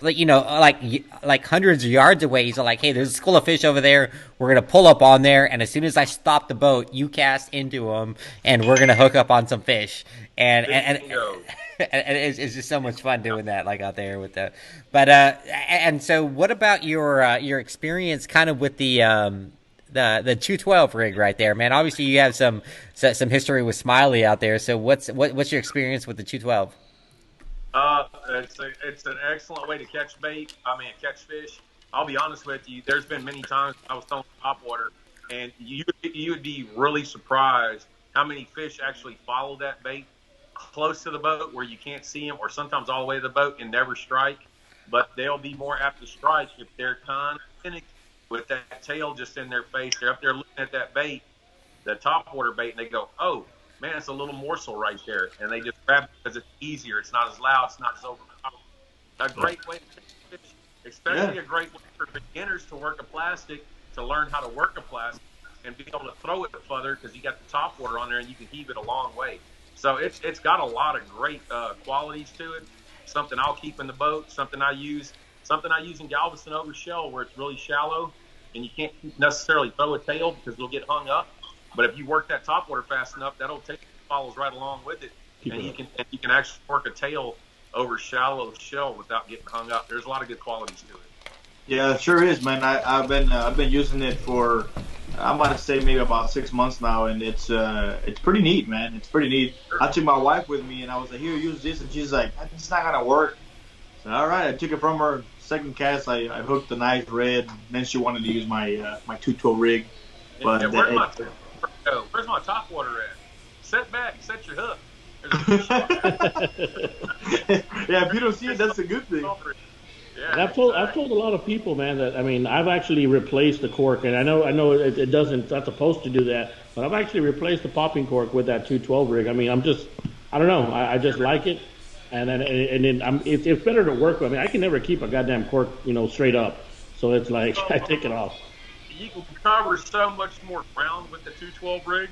like hundreds of yards away. He's like, hey, there's a school of fish over there. We're gonna pull up on there, and as soon as I stop the boat, you cast into them, and we're gonna hook up on some fish. Bingo. And it's just so much fun doing that, like out there with the. But and so, what about your experience, kind of with the 212 rig right there, man? Obviously, you have some history with Smiley out there. So what's your experience with the 212? It's an excellent way to catch bait. I mean, catch fish. I'll be honest with you. There's been many times I was throwing top water, and you would be really surprised how many fish actually follow that bait close to the boat where you can't see them, or sometimes all the way to the boat and never strike. But they'll be more apt to strike if they're kind of with that tail just in their face. They're up there looking at that bait, the top water bait, and they go, "Oh man, it's a little morsel right there," and they just grab it because it's easier. It's not as loud. It's not as overpowering. A great way to catch fish, especially Yeah. a great way for beginners to work a plastic, to learn how to work a plastic and be able to throw it further because you got the top water on there and you can heave it a long way. So it's got a lot of great qualities to it. Something I'll keep in the boat. Something I use in Galveston over shell where it's really shallow and you can't necessarily throw a tail because it'll get hung up. But if you work that top water fast enough, that'll take follows right along with it, Keep and it up. you can actually work a tail over shallow shell without getting hung up. There's a lot of good qualities to it. Yeah, it sure is, man. I've been using it for I'm gonna say maybe about 6 months now, and it's pretty neat, man. It's pretty neat. I took my wife with me, and I was like, "Here, use this," and she's like, "It's not gonna work." So, all right, I took it from her. Second cast, I hooked the nice red. Then she wanted to use my 212 rig, but Yeah, where's my top water at? Set back, set your hook. There's a fish on there. yeah, if you don't see it, that's a good thing. Yeah, And I've told a lot of people, man, that I mean I've actually replaced the cork, and I know it doesn't it's not supposed to do that, but I've actually replaced the popping cork with that 212 rig. I mean I don't know, I just like it, and then it's better to work with. I mean I can never keep a goddamn cork straight up, so it's like I take it off. you can cover so much more ground with the 212 rig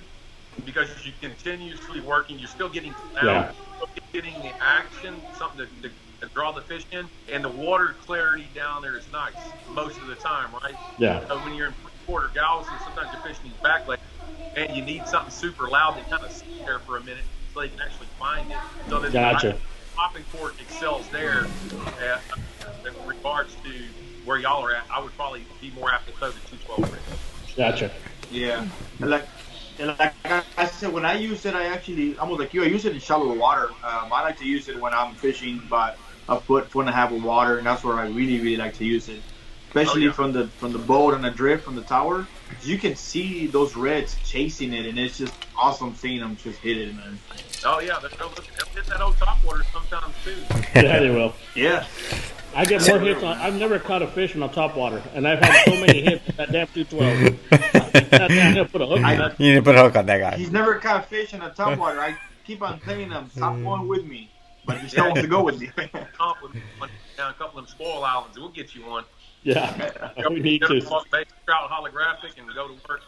because you're continuously working. You're still getting Yeah. sound, you're still getting the action, something to and draw the fish in, and the water clarity down there is nice most of the time, right? Yeah. So when you're in quarter Galveston, sometimes you're fishing these back lakes, and you need something super loud that kind of sits there for a minute so they can actually find it. So that Gotcha. popping cork excels there. In regards to where y'all are at, I would probably be more apt to throw the 212 rig. Gotcha. Yeah, and like I said, when I use it, I actually almost like you. I use it in shallow water. I like to use it when I'm fishing about a foot and a half of water, and that's where I really like to use it, especially from the boat and the drift from the tower. You can see those reds chasing it, and it's just awesome seeing them just hit it, man. Oh yeah, they'll hit that old top water sometimes too. Yeah, they will. Yeah. I get more hits on. I've never caught a fish on top water, and I've had so many hits with that damn 212. I'm gonna put a hook on that. You need to put a hook on that guy. He's never caught fish in the top water. I keep on telling him, stop going with me, but he still wants to go with me. Down a couple of them spoil islands, we'll get you one. Yeah, we need to. Trout holographic and go to work.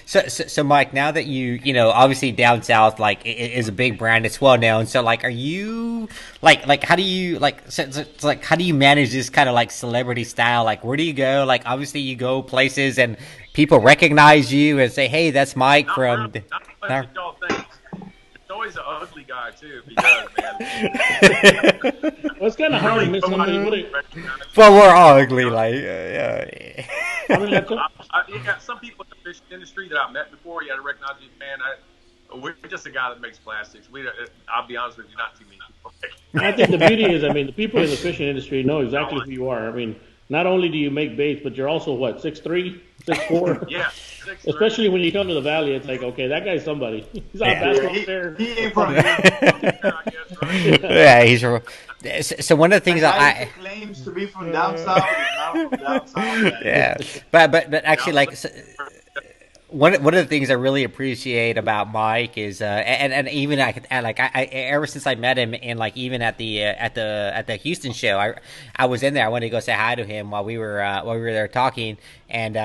So Mike, now that you know, obviously Down South like is a big brand, it's well known. So like, are you like how do you like how do you manage this kind of like celebrity style? Like, where do you go? Like, obviously you go places and people recognize you and say, "Hey, that's Mike from." Not y'all think. It's always an ugly guy too. If he does, man. Well, it's kind of hard to miss somebody. Well, we're all ugly, like yeah. I mean, You got some people in the fishing industry that I've met before. You got to recognize you, man. We're just a guy that makes plastics. I'll be honest with you, not too many people. I think the beauty is, I mean, the people in the fishing industry know exactly who you are. I mean, not only do you make baits, but you're also what, 6'3", 6'4"? Yeah. 6'3". Especially when you come to the valley, it's like, okay, that guy's somebody. He's on a basketball player. He ain't from here. I guess, right? Yeah, he's. So one of the things I claims to be from down south. He's not from down south. Yeah, but actually, like. One of the things I really appreciate about Mike is and even I ever since I met him and like even at the Houston show I was in there. I wanted to go say hi to him while we were there talking, and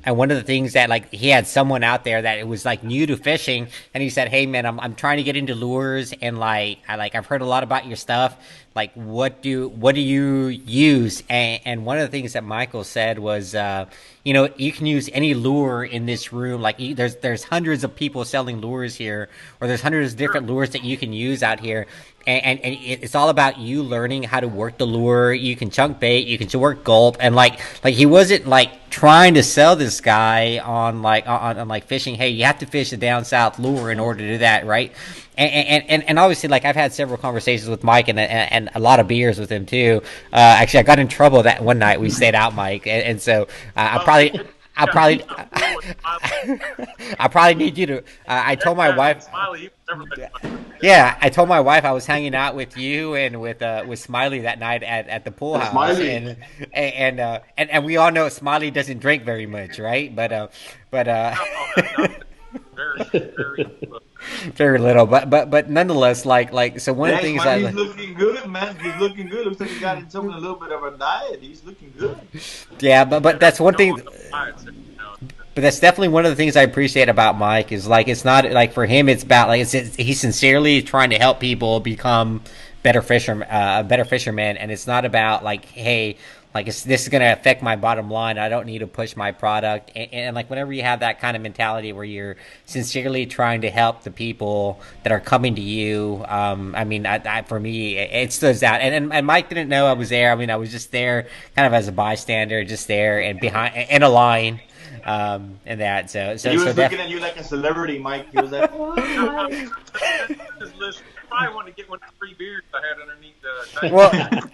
one of the things that like he had someone out there that was like new to fishing, and he said, "Hey man, I'm trying to get into lures, and I've heard a lot about your stuff. Like, what do you use?" And one of the things that Michael said was, you know, you can use any lure in this room. Like, there's hundreds of people selling lures here, or there's hundreds of different lures that you can use out here. And it's all about you learning how to work the lure. You can chunk bait, you can work gulp, and like he wasn't like trying to sell this guy on fishing. Hey, you have to fish the down south lure in order to do that, right? And obviously, like I've had several conversations with Mike and a lot of beers with him too. Actually, I got in trouble that one night we stayed out, Mike, and so I probably need you to. I told my wife. Yeah, I told my wife I was hanging out with you and with Smiley that night at the pool house. Smiley. And we all know Smiley doesn't drink very much, right? But very little. But nonetheless, like so one of the things he's looking good, man. He's looking good. Looks like he got into a little bit of a diet. He's looking good. Yeah, but that's one thing. But that's definitely one of the things I appreciate about Mike is like it's not like for him it's about like he's sincerely trying to help people become better fishermen, and it's not about like, hey, like this is going to affect my bottom line. I don't need to push my product, and like whenever you have that kind of mentality where you're sincerely trying to help the people that are coming to you, I mean, for me it stood out. And Mike didn't know I was there. I mean, I was just there kind of as a bystander, just there and behind in a line. And that so he was looking at you like a celebrity, Mike. He was like, probably want to get one of the free beers I had underneath the tank.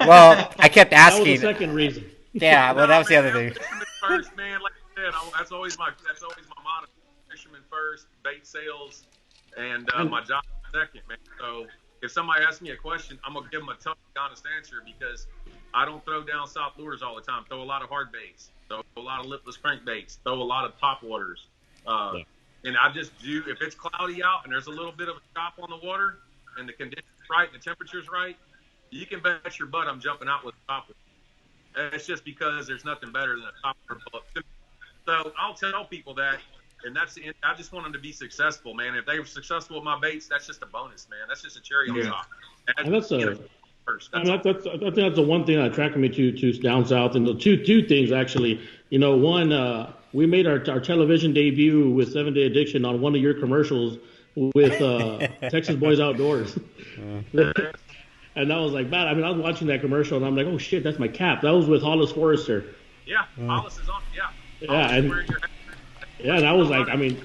Well, I kept asking. That was the second reason. Yeah, well, that was the other thing. Fisherman first, man. Like I said, that's always my motto. Fisherman first, bait sales, and my job second, man. So if somebody asks me a question, I'm gonna give them a tough, honest answer because I don't throw down south lures all the time. Throw a lot of hard baits. Throw a lot of lipless crankbaits. Throw a lot of top waters. And I just do, if it's cloudy out and there's a little bit of a chop on the water and the conditions right and the temperature's right, you can bet your butt I'm jumping out with a topper. It's just because there's nothing better than a topper book. So I'll tell people that, and I just want them to be successful, man. If they were successful with my baits, that's just a bonus, man. That's just a cherry on top. And first. I That's mean, all. I think that's the one thing that attracted me to down south, and the two things actually. You know, one, we made our television debut with 7 Day Addiction on one of your commercials with Texas Boys Outdoors, and I was like, man, I mean, I was watching that commercial and I'm like, oh shit, that's my cap. That was with Hollis Forrester. Yeah, Hollis is on. Yeah, Yeah, Hollis is and wearing your hat. yeah, and I was Still like, running. I mean,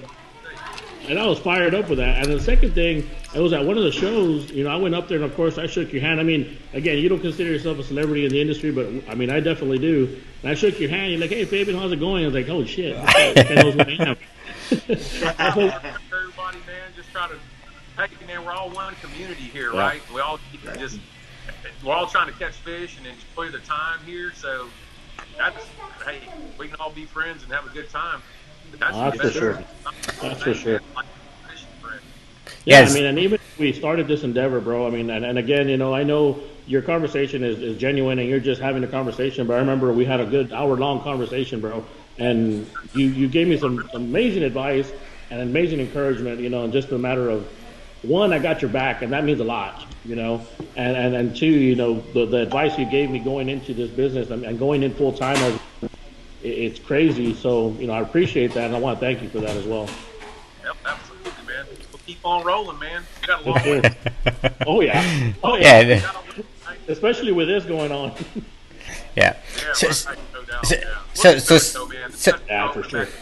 and I was fired up with that. And the second thing, it was at one of the shows. You know, I went up there, and of course, I shook your hand. I mean, again, you don't consider yourself a celebrity in the industry, but I mean, I definitely do. And I shook your hand. You're like, "Hey, Fabian, how's it going?" I was like, "Oh shit, this guy knows who I am." Everybody, man, just try to. Hey, man, we're all one community here, Yeah. right? We all just we're all trying to catch fish and enjoy the time here. So that's hey, we can all be friends and have a good time. That's Oh, the that's for best. sure. That's for sure. Like fishing friends. Yeah, I Yes. mean, and even if we started this endeavor, bro. I mean, and again, you know, I know your conversation is genuine and you're just having a conversation, but I remember we had a good hour-long conversation, bro. And you gave me some amazing advice and amazing encouragement, you know, and just a matter of one, I got your back, and that means a lot, you know, and two, you know, the advice you gave me going into this business and going in full time, it's crazy. So, you know, I appreciate that, and I want to thank you for that as well. Yep, absolutely, man. We'll keep on rolling, man. We got a long Yes, way. sir. Oh yeah, oh yeah, Yeah. We got a long way. especially with this going on. Yeah. Yeah, So, right, no doubt. so, Yeah. so, We'll so, do it, though, man. This so, country's Yeah, gonna for open sure. back up.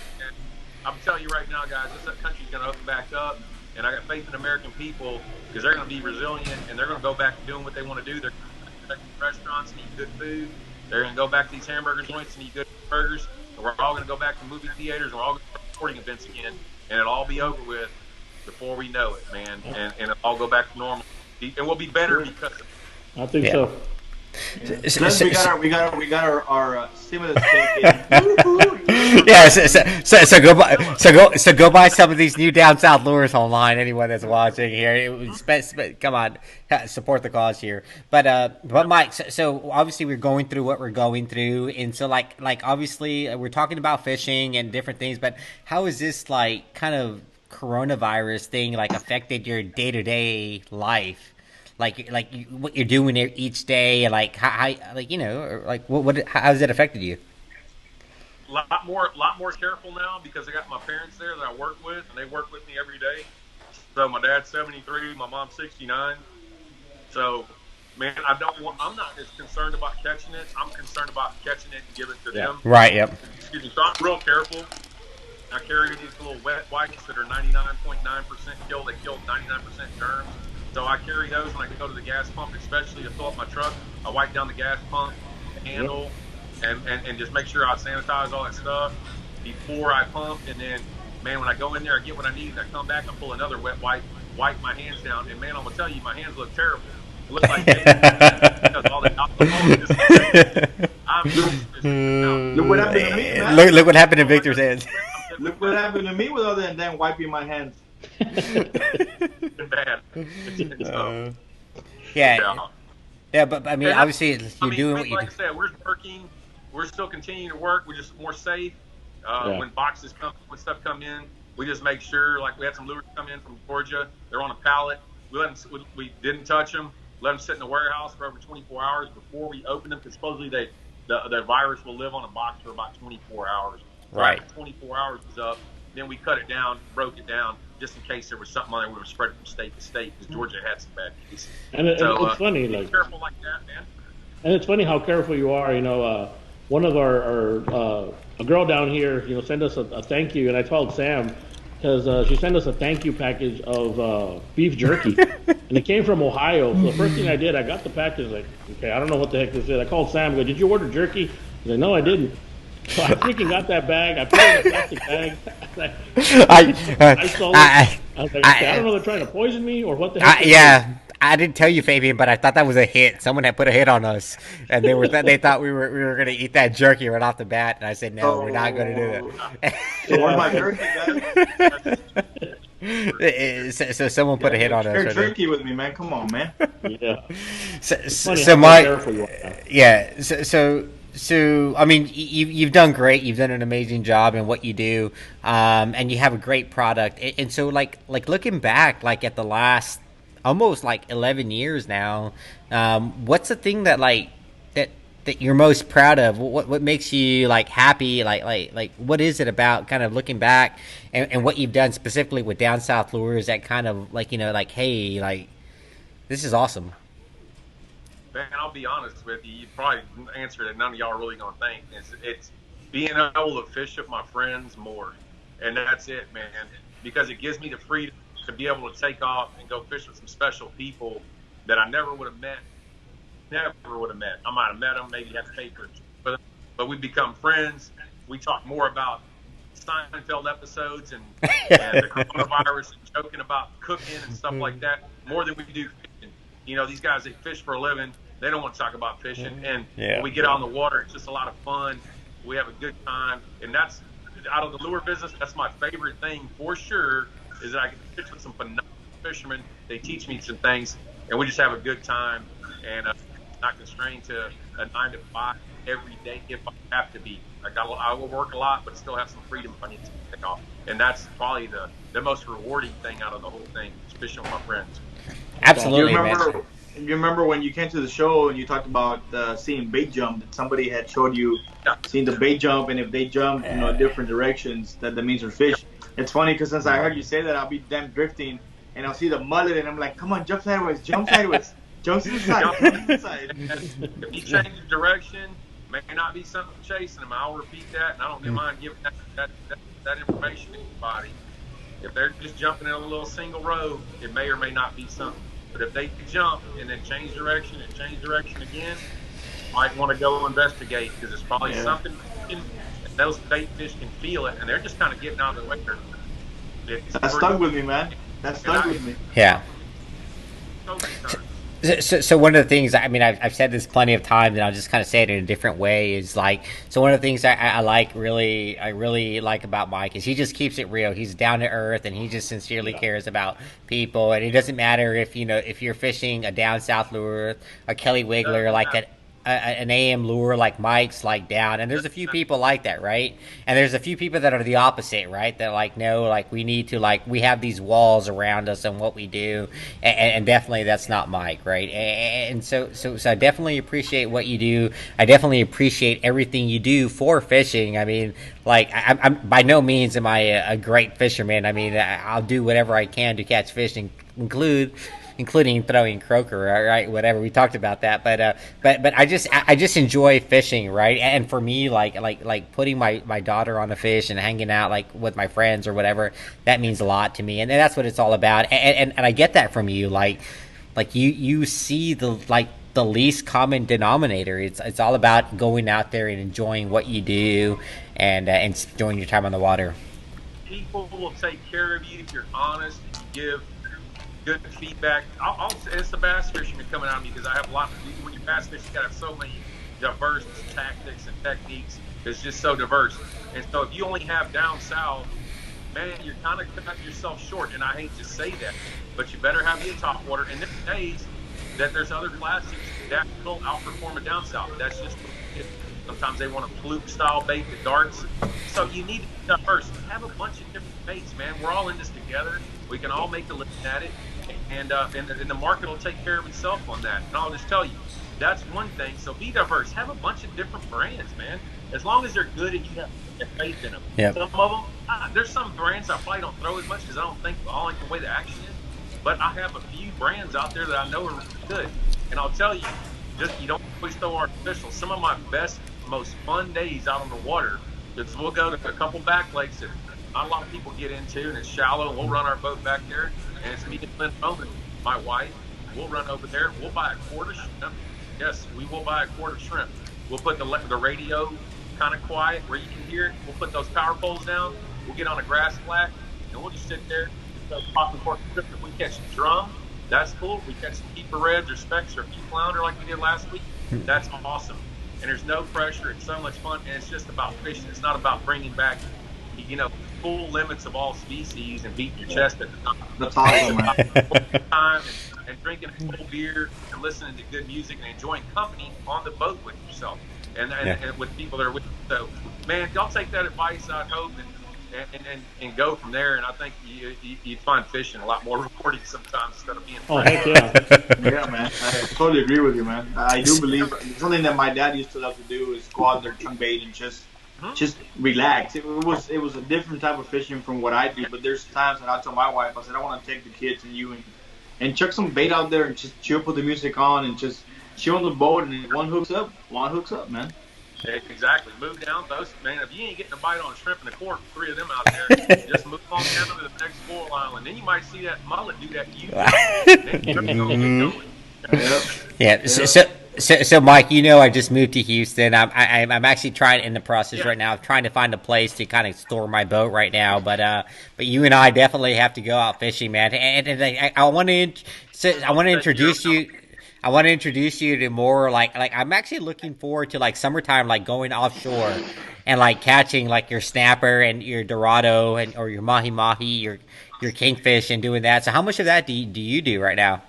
I'm telling you right now, guys, this country's going to open back up, and I got faith in American people because they're going to be resilient and they're going to go back to doing what they want to do. They're going to go back to restaurants and eat good food. They're going to go back to these hamburger joints and eat good burgers. And we're all going to go back to movie theaters and we're all going to sporting events again, and it'll all be over with before we know it, man. And it'll all go back to normal, and we'll be better because of it. I think Yeah. so. Plus, we got our stimulus check in. yeah, so go buy some of these new down south lures online. Anyone that's watching here, come on, support the cause here. But Mike, so obviously we're going through what we're going through, and so like obviously we're talking about fishing and different things. But how is this like kind of coronavirus thing like affected your day to day life? What you're doing each day, and like how like you know, or like what how has it affected you? Lot more careful now because I got my parents there that I work with, and they work with me every day. So my dad's 73, my mom's 69. So, man, I'm not as concerned about catching it. I'm concerned about catching it and giving it to them. Right. Yep. Excuse me. So I'm real careful. I carry these little wet wipes that are 99.9% kill. They kill 99% germs. So I carry those when I go to the gas pump, especially to fill up my truck. I wipe down the gas pump, the handle, and just make sure I sanitize all that stuff before I pump. And then, man, when I go in there, I get what I need, and I come back, I pull another wet wipe my hands down, and man, I'm gonna tell you, my hands look terrible. It looks like because all the alcohol is just, I'm just, Look what happened to me, man. Look what happened to Victor's hands. Look what happened to me with other than wiping my hands. been bad. So, Yeah. Yeah, but I mean, And obviously, you're doing what you like do. I said, we're working. We're still continuing to work. We're just more safe. When boxes come, when stuff come in, we just make sure. Like we had some lures come in from Georgia. They're on a pallet. We didn't touch them. Let them sit in the warehouse for over 24 hours before we open them, because supposedly the virus will live on a box for about 24 hours. So Right. after 24 hours is up, then we cut it down, broke it down, just in case there was something on there. We would spread it from state to state because Georgia had some bad cases. And it's funny, be like, careful like that, man. and it's funny how careful you are. You know, one of our a girl down here, you know, sent us a thank you, and I told Sam because she sent us a thank you package of beef jerky, and it came from Ohio. So the first thing I did, I got the package, like, okay, I don't know what the heck this is. I called Sam, I go, did you order jerky? He's like, no, I didn't. So I freaking got that bag. I put it in a plastic bag. I sold it. I was like, okay, I don't know if they're trying to poison me or what the heck. Yeah, I didn't tell you, Fabian, but I thought that was a hit. Someone had put a hit on us, and they thought we were going to eat that jerky right off the bat. And I said, no, we're not going to do So what my jerky, guys? So someone put a hit on us. Share Right there. jerky with me, man. Come on, man. Yeah. So how Mike, careful you are. yeah. So I mean, you've done great. You've done an amazing job in what you do, and you have a great product. And so, like looking back, like at the last almost like 11 years now. What's the thing that like that you're most proud of? What makes you like happy? Like what is it about kind of looking back and what you've done specifically with Down South Lures that kind of like, like, hey, like this is awesome. Man, I'll be honest with you. You probably answered it. None of y'all are really gonna think. It's being able to fish with my friends more, and that's it, man. Because it gives me the freedom to be able to take off and go fish with some special people that I never would have met. Never would have met. I might have met them, maybe had papers, but we become friends. We talk more about Seinfeld episodes and the coronavirus and joking about cooking and stuff like that more than we do fishing. These guys, they fish for a living. They don't want to talk about fishing. And when we get on the water, it's just a lot of fun. We have a good time. And that's, out of the lure business, that's my favorite thing for sure, is that I can fish with some phenomenal fishermen. They teach me some things, and we just have a good time. And not constrained to a 9 to 5 every day if I have to be. I will work a lot, but still have some freedom if I need to take off. And that's probably the most rewarding thing out of the whole thing, is fishing with my friends. Absolutely, you remember when you came to the show and you talked about seeing bait jump, that somebody had showed you seeing the bait jump, and if they jump different directions, that means they're fish. It's funny because since I heard you say that, I'll be damn drifting and I'll see the mullet and I'm like, come on, jump sideways, jump sideways. Jump to the side. If you change the direction, may not be something chasing them. I'll repeat that, and I don't mind giving that information to anybody. If they're just jumping in a little single row, it may or may not be something. But if they jump and then change direction again, might want to go investigate, because it's probably something. And those bait fish can feel it, and they're just kind of getting out of the way. That stuck with me, man. That stuck with me. Yeah. So one of the things, I mean, I've said this plenty of times, and I'll just kind of say it in a different way, is like, so one of the things I really like about Mike is he just keeps it real. He's down to earth, and he just sincerely cares about people. And it doesn't matter if you're fishing a Down South lure, a Kelly Wiggler, like an AM lure like Mike's like down, and there's a few people like that, right? And there's a few people that are the opposite, right? That like, no, like we need to, like, we have these walls around us and what we do, and definitely that's not Mike, right? And so I definitely appreciate what you do. I definitely appreciate everything you do for fishing. I mean, like, I'm by no means am I a great fisherman. I mean, I'll do whatever I can to catch fish, including throwing croaker, right? Whatever, we talked about that, but I just enjoy fishing, right? And for me, like putting my daughter on a fish and hanging out like with my friends or whatever, that means a lot to me, and that's what it's all about. And I get that from you, like you see the least common denominator. It's all about going out there and enjoying what you do, and enjoying your time on the water. People will take care of you if you're honest. You give good feedback. It's the bass fisherman coming out of me, because I have a lot. When you bass fish, you got to have so many diverse tactics and techniques. It's just so diverse. And so if you only have down south, man, you're kind of cutting yourself short. And I hate to say that, but you better have the top water. And there's days that there's other classics that will outperform a down south. That's just it. Sometimes they want a fluke style bait, the darts. So you need to be diverse. Have a bunch of different baits, man. We're all in this together. We can all make a living at it. And the market will take care of itself on that. And I'll just tell you, that's one thing. So be diverse. Have a bunch of different brands, man. As long as they're good and you have faith in them. Yep. Some of them, there's some brands I probably don't throw as much because I don't like the way the action is. But I have a few brands out there that I know are really good. And I'll tell you, you don't always throw artificial. Some of my best, most fun days out on the water is we'll go to a couple back lakes that not a lot of people get into, and it's shallow, and we'll run our boat back there, and it's me and Lynn Bowman, my wife. We'll run over there. We'll buy a quart of shrimp. Yes, we will buy a quart of shrimp. We'll put the radio kind of quiet where you can hear it. We'll put those power poles down. We'll get on a grass flat, and we'll just sit there, pop and cork shrimp. If we catch a drum, that's cool. If we catch some keeper reds or specks or a few flounder like we did last week, that's awesome. And there's no pressure. It's so much fun, and it's just about fishing. It's not about bringing back, full limits of all species and beating your chest at the top. That's awesome, man. Time and drinking a cold beer and listening to good music and enjoying company on the boat with yourself and with people that are with you. So, man, y'all take that advice. I hope, and go from there. And I think you'd find fishing a lot more rewarding sometimes instead of being Oh, fresh heck water. yeah. Yeah, man. I totally agree with you, man. I do believe something that my dad used to love to do is go out there chunk bait and Hmm? just relax. It was a different type of fishing from what I do, but there's times that I tell my wife, I said I want to take the kids and you and chuck some bait out there and just chill, put the music on and just chill on the boat, and if one hooks up, man. Exactly. Move down, those man. If you ain't getting a bite on a shrimp and a cork, three of them out there, just move on down to the next coral island. Then you might see that mullet do that to you too. Then you're gonna get Mhm. going. Yep, Yeah. So, yep. so, so, Mike, I just moved to Houston. I'm actually trying in the process Yeah, right now of trying to find a place to kind of store my boat right now. But you and I definitely have to go out fishing, man. And I want to, I want to take your introduce you. I want to introduce you to more like I'm actually looking forward to like summertime, like going offshore and like catching like your snapper and your dorado and or your mahi mahi, your kingfish and doing that. So how much of that do you do right now?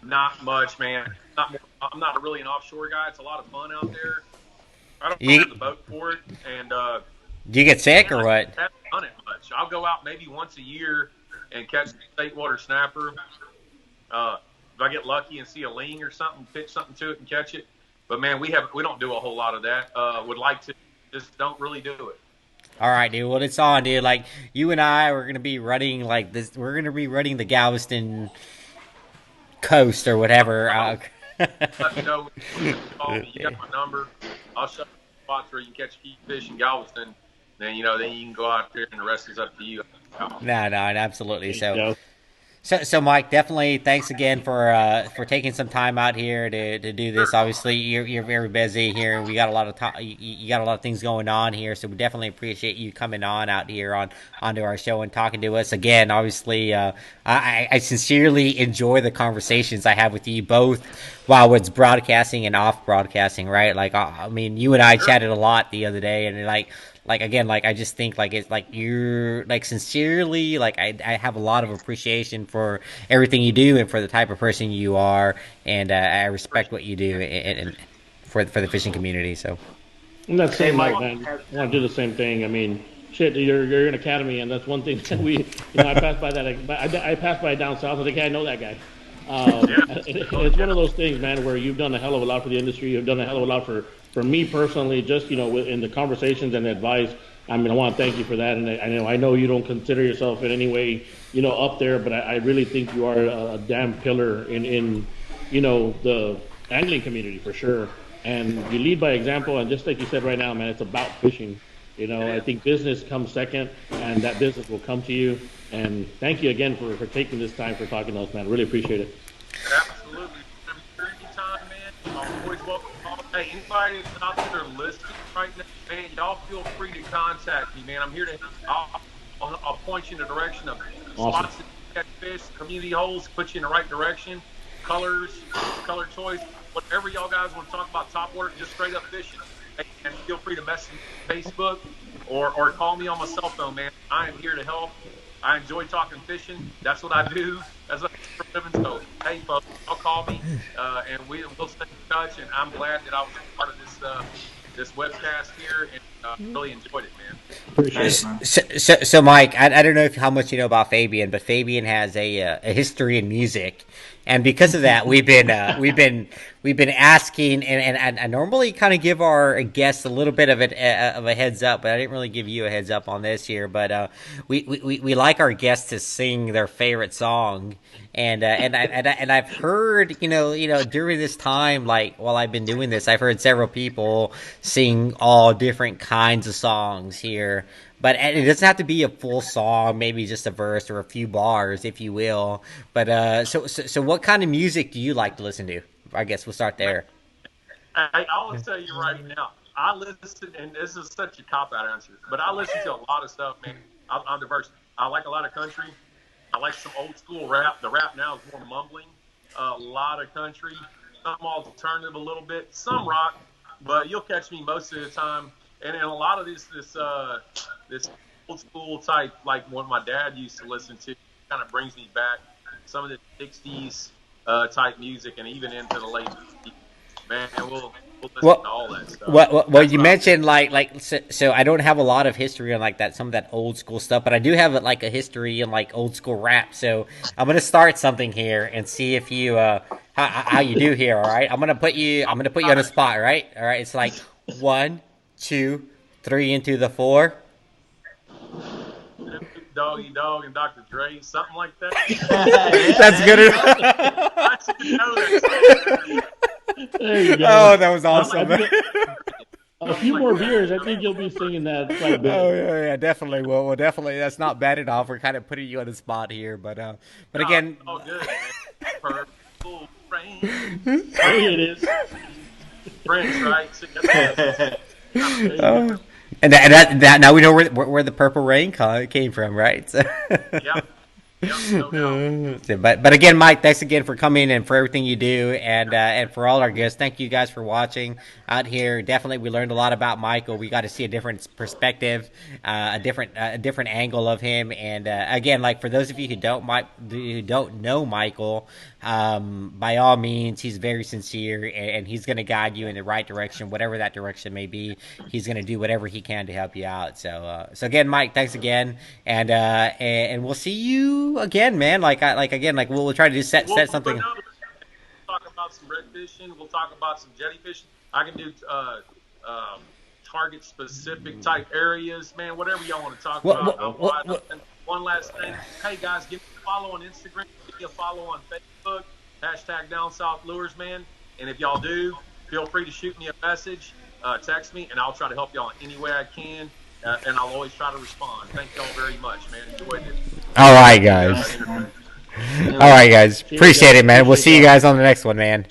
not much, man. Not more, I'm not really an offshore guy. It's a lot of fun out there. I don't You have the boat for it, and do you get sick man, or I what? haven't done it much. I'll go out maybe once a year and catch a state water snapper. If I get lucky and see a ling or something, pitch something to it and catch it. But man, we don't do a whole lot of that. Would like to, just don't really do it. All right, dude. Well, it's on, dude. Like you and I, we're gonna be running like this. We're gonna be running the Galveston coast or whatever. Oh, let me know when you call me. You got my number. I'll show you spots where you can catch fish in Galveston. Then then you can go out there, and the rest is up to you. No, absolutely. There you go. So, Mike, definitely thanks again for taking some time out here to do Sure. this. Obviously, you're very busy here. We got a lot of you got a lot of things going on here, so we definitely appreciate you coming on out here onto our show and talking to us again. Obviously, I sincerely enjoy the conversations I have with you both while it's broadcasting and off broadcasting. Right? Like, I mean, you and I Sure. chatted a lot the other day, and like again like I just think like it's like you're like sincerely like I have a lot of appreciation for everything you do and for the type of person you are, and I respect what you do and for the fishing community. So In that Hey, same Mike. light, man, I want to do the same thing. I mean, shit, you're an academy, and that's one thing that I passed by that. I passed by down south. I think, hey, I know that guy. Yeah. Oh It's yeah. one of those things, man, where you've done a hell of a lot for the industry. You've done a hell of a lot for me personally, just in the conversations and advice. I mean, I want to thank you for that, and I know you don't consider yourself in any way, up there, but I really think you are a damn pillar in the angling community for sure. And you lead by example, and just like you said right now, man, it's about fishing. It I is. think business comes second, and that business will come to you. And thank you again for taking this time for talking to us, man. Really appreciate it. Absolutely. Anytime, man. Always welcome. Hey, anybody that's out there listening right now, man, y'all feel free to contact me, man. I'm here to. I'll point you in the direction of Awesome. spots to catch fish, community holes, put you in the right direction, colors, color choice, whatever y'all guys want to talk about. Top water, just straight up fishing. Hey, and feel free to message me on Facebook or call me on my cell phone, man. I am here to help. I enjoy talking fishing. That's what I do. That's what I do for a living. So, hey, folks, y'all call me, and we'll stay in touch. And I'm glad that I was a part of this webcast here, and really enjoyed it, man. Appreciate Thanks, it. man. so Mike, I don't know how much you know about Fabian, but Fabian has a history in music, and because of that, we've been asking, and I normally kind of give our guests a little bit of a heads up, but I didn't really give you a heads up on this here. But we like our guests to sing their favorite song, and I've heard during this time, like while I've been doing this, I've heard several people sing all different kinds of songs here. But it doesn't have to be a full song, maybe just a verse or a few bars, if you will. But so what kind of music do you like to listen to? I guess we'll start there. I'll tell you right now. I listen, and this is such a cop out answer, but I listen to a lot of stuff, man. I'm diverse. I like a lot of country. I like some old school rap. The rap now is more mumbling. A lot of country, some alternative a little bit, some rock, but you'll catch me most of the time. And a lot of this old school type, like what my dad used to listen to, kind of brings me back some of the '60s type music, and even into the late '60s. Man, We'll listen to Well, all that stuff. well, That's you what I'm mentioned so I don't have a lot of history on like that some of that old school stuff, but I do have like a history in like old school rap. So I'm gonna start something here and see if you how you do here. All right, I'm gonna put you on a spot. Right, all right. It's like 1, 2, 3 into the 4. Doggy Dog and Dr. Dre, something like that. That's good enough. I should know that. There you go. Oh, that was awesome. A few more beers, I think you'll be singing that quite a bit. Oh yeah, definitely. Well, definitely. That's not bad at all. We're kind of putting you on the spot here, but again, Oh, good, man. Purple rain. Hey, it is. French, right? and that now we know where the purple rain came from, right? So. Yeah. Yep, no doubt. But again, Mike, thanks again for coming and for everything you do, and for all our guests. Thank you guys for watching out here. Definitely, we learned a lot about Michael. We got to see a different perspective, a different angle of him. And again, like for those of you who don't know Michael, by all means, he's very sincere, and he's going to guide you in the right direction, whatever that direction may be. He's going to do whatever he can to help you out. So again, Mike, thanks again, and we'll see you again, man. Like we'll try to do set something. We'll talk about some red fishing. We'll talk about some jetty fishing. I can do target specific type areas, man. Whatever y'all want to talk about. And one last thing, hey guys, give me a follow on Instagram. Give me a follow on Facebook. #Down South Lures, man. And if y'all do, feel free to shoot me a message, text me, and I'll try to help y'all in any way I can. And I'll always try to respond. Thank y'all very much, man. Enjoyed it. All right, guys. Appreciate it, man. We'll see you guys on the next one, man.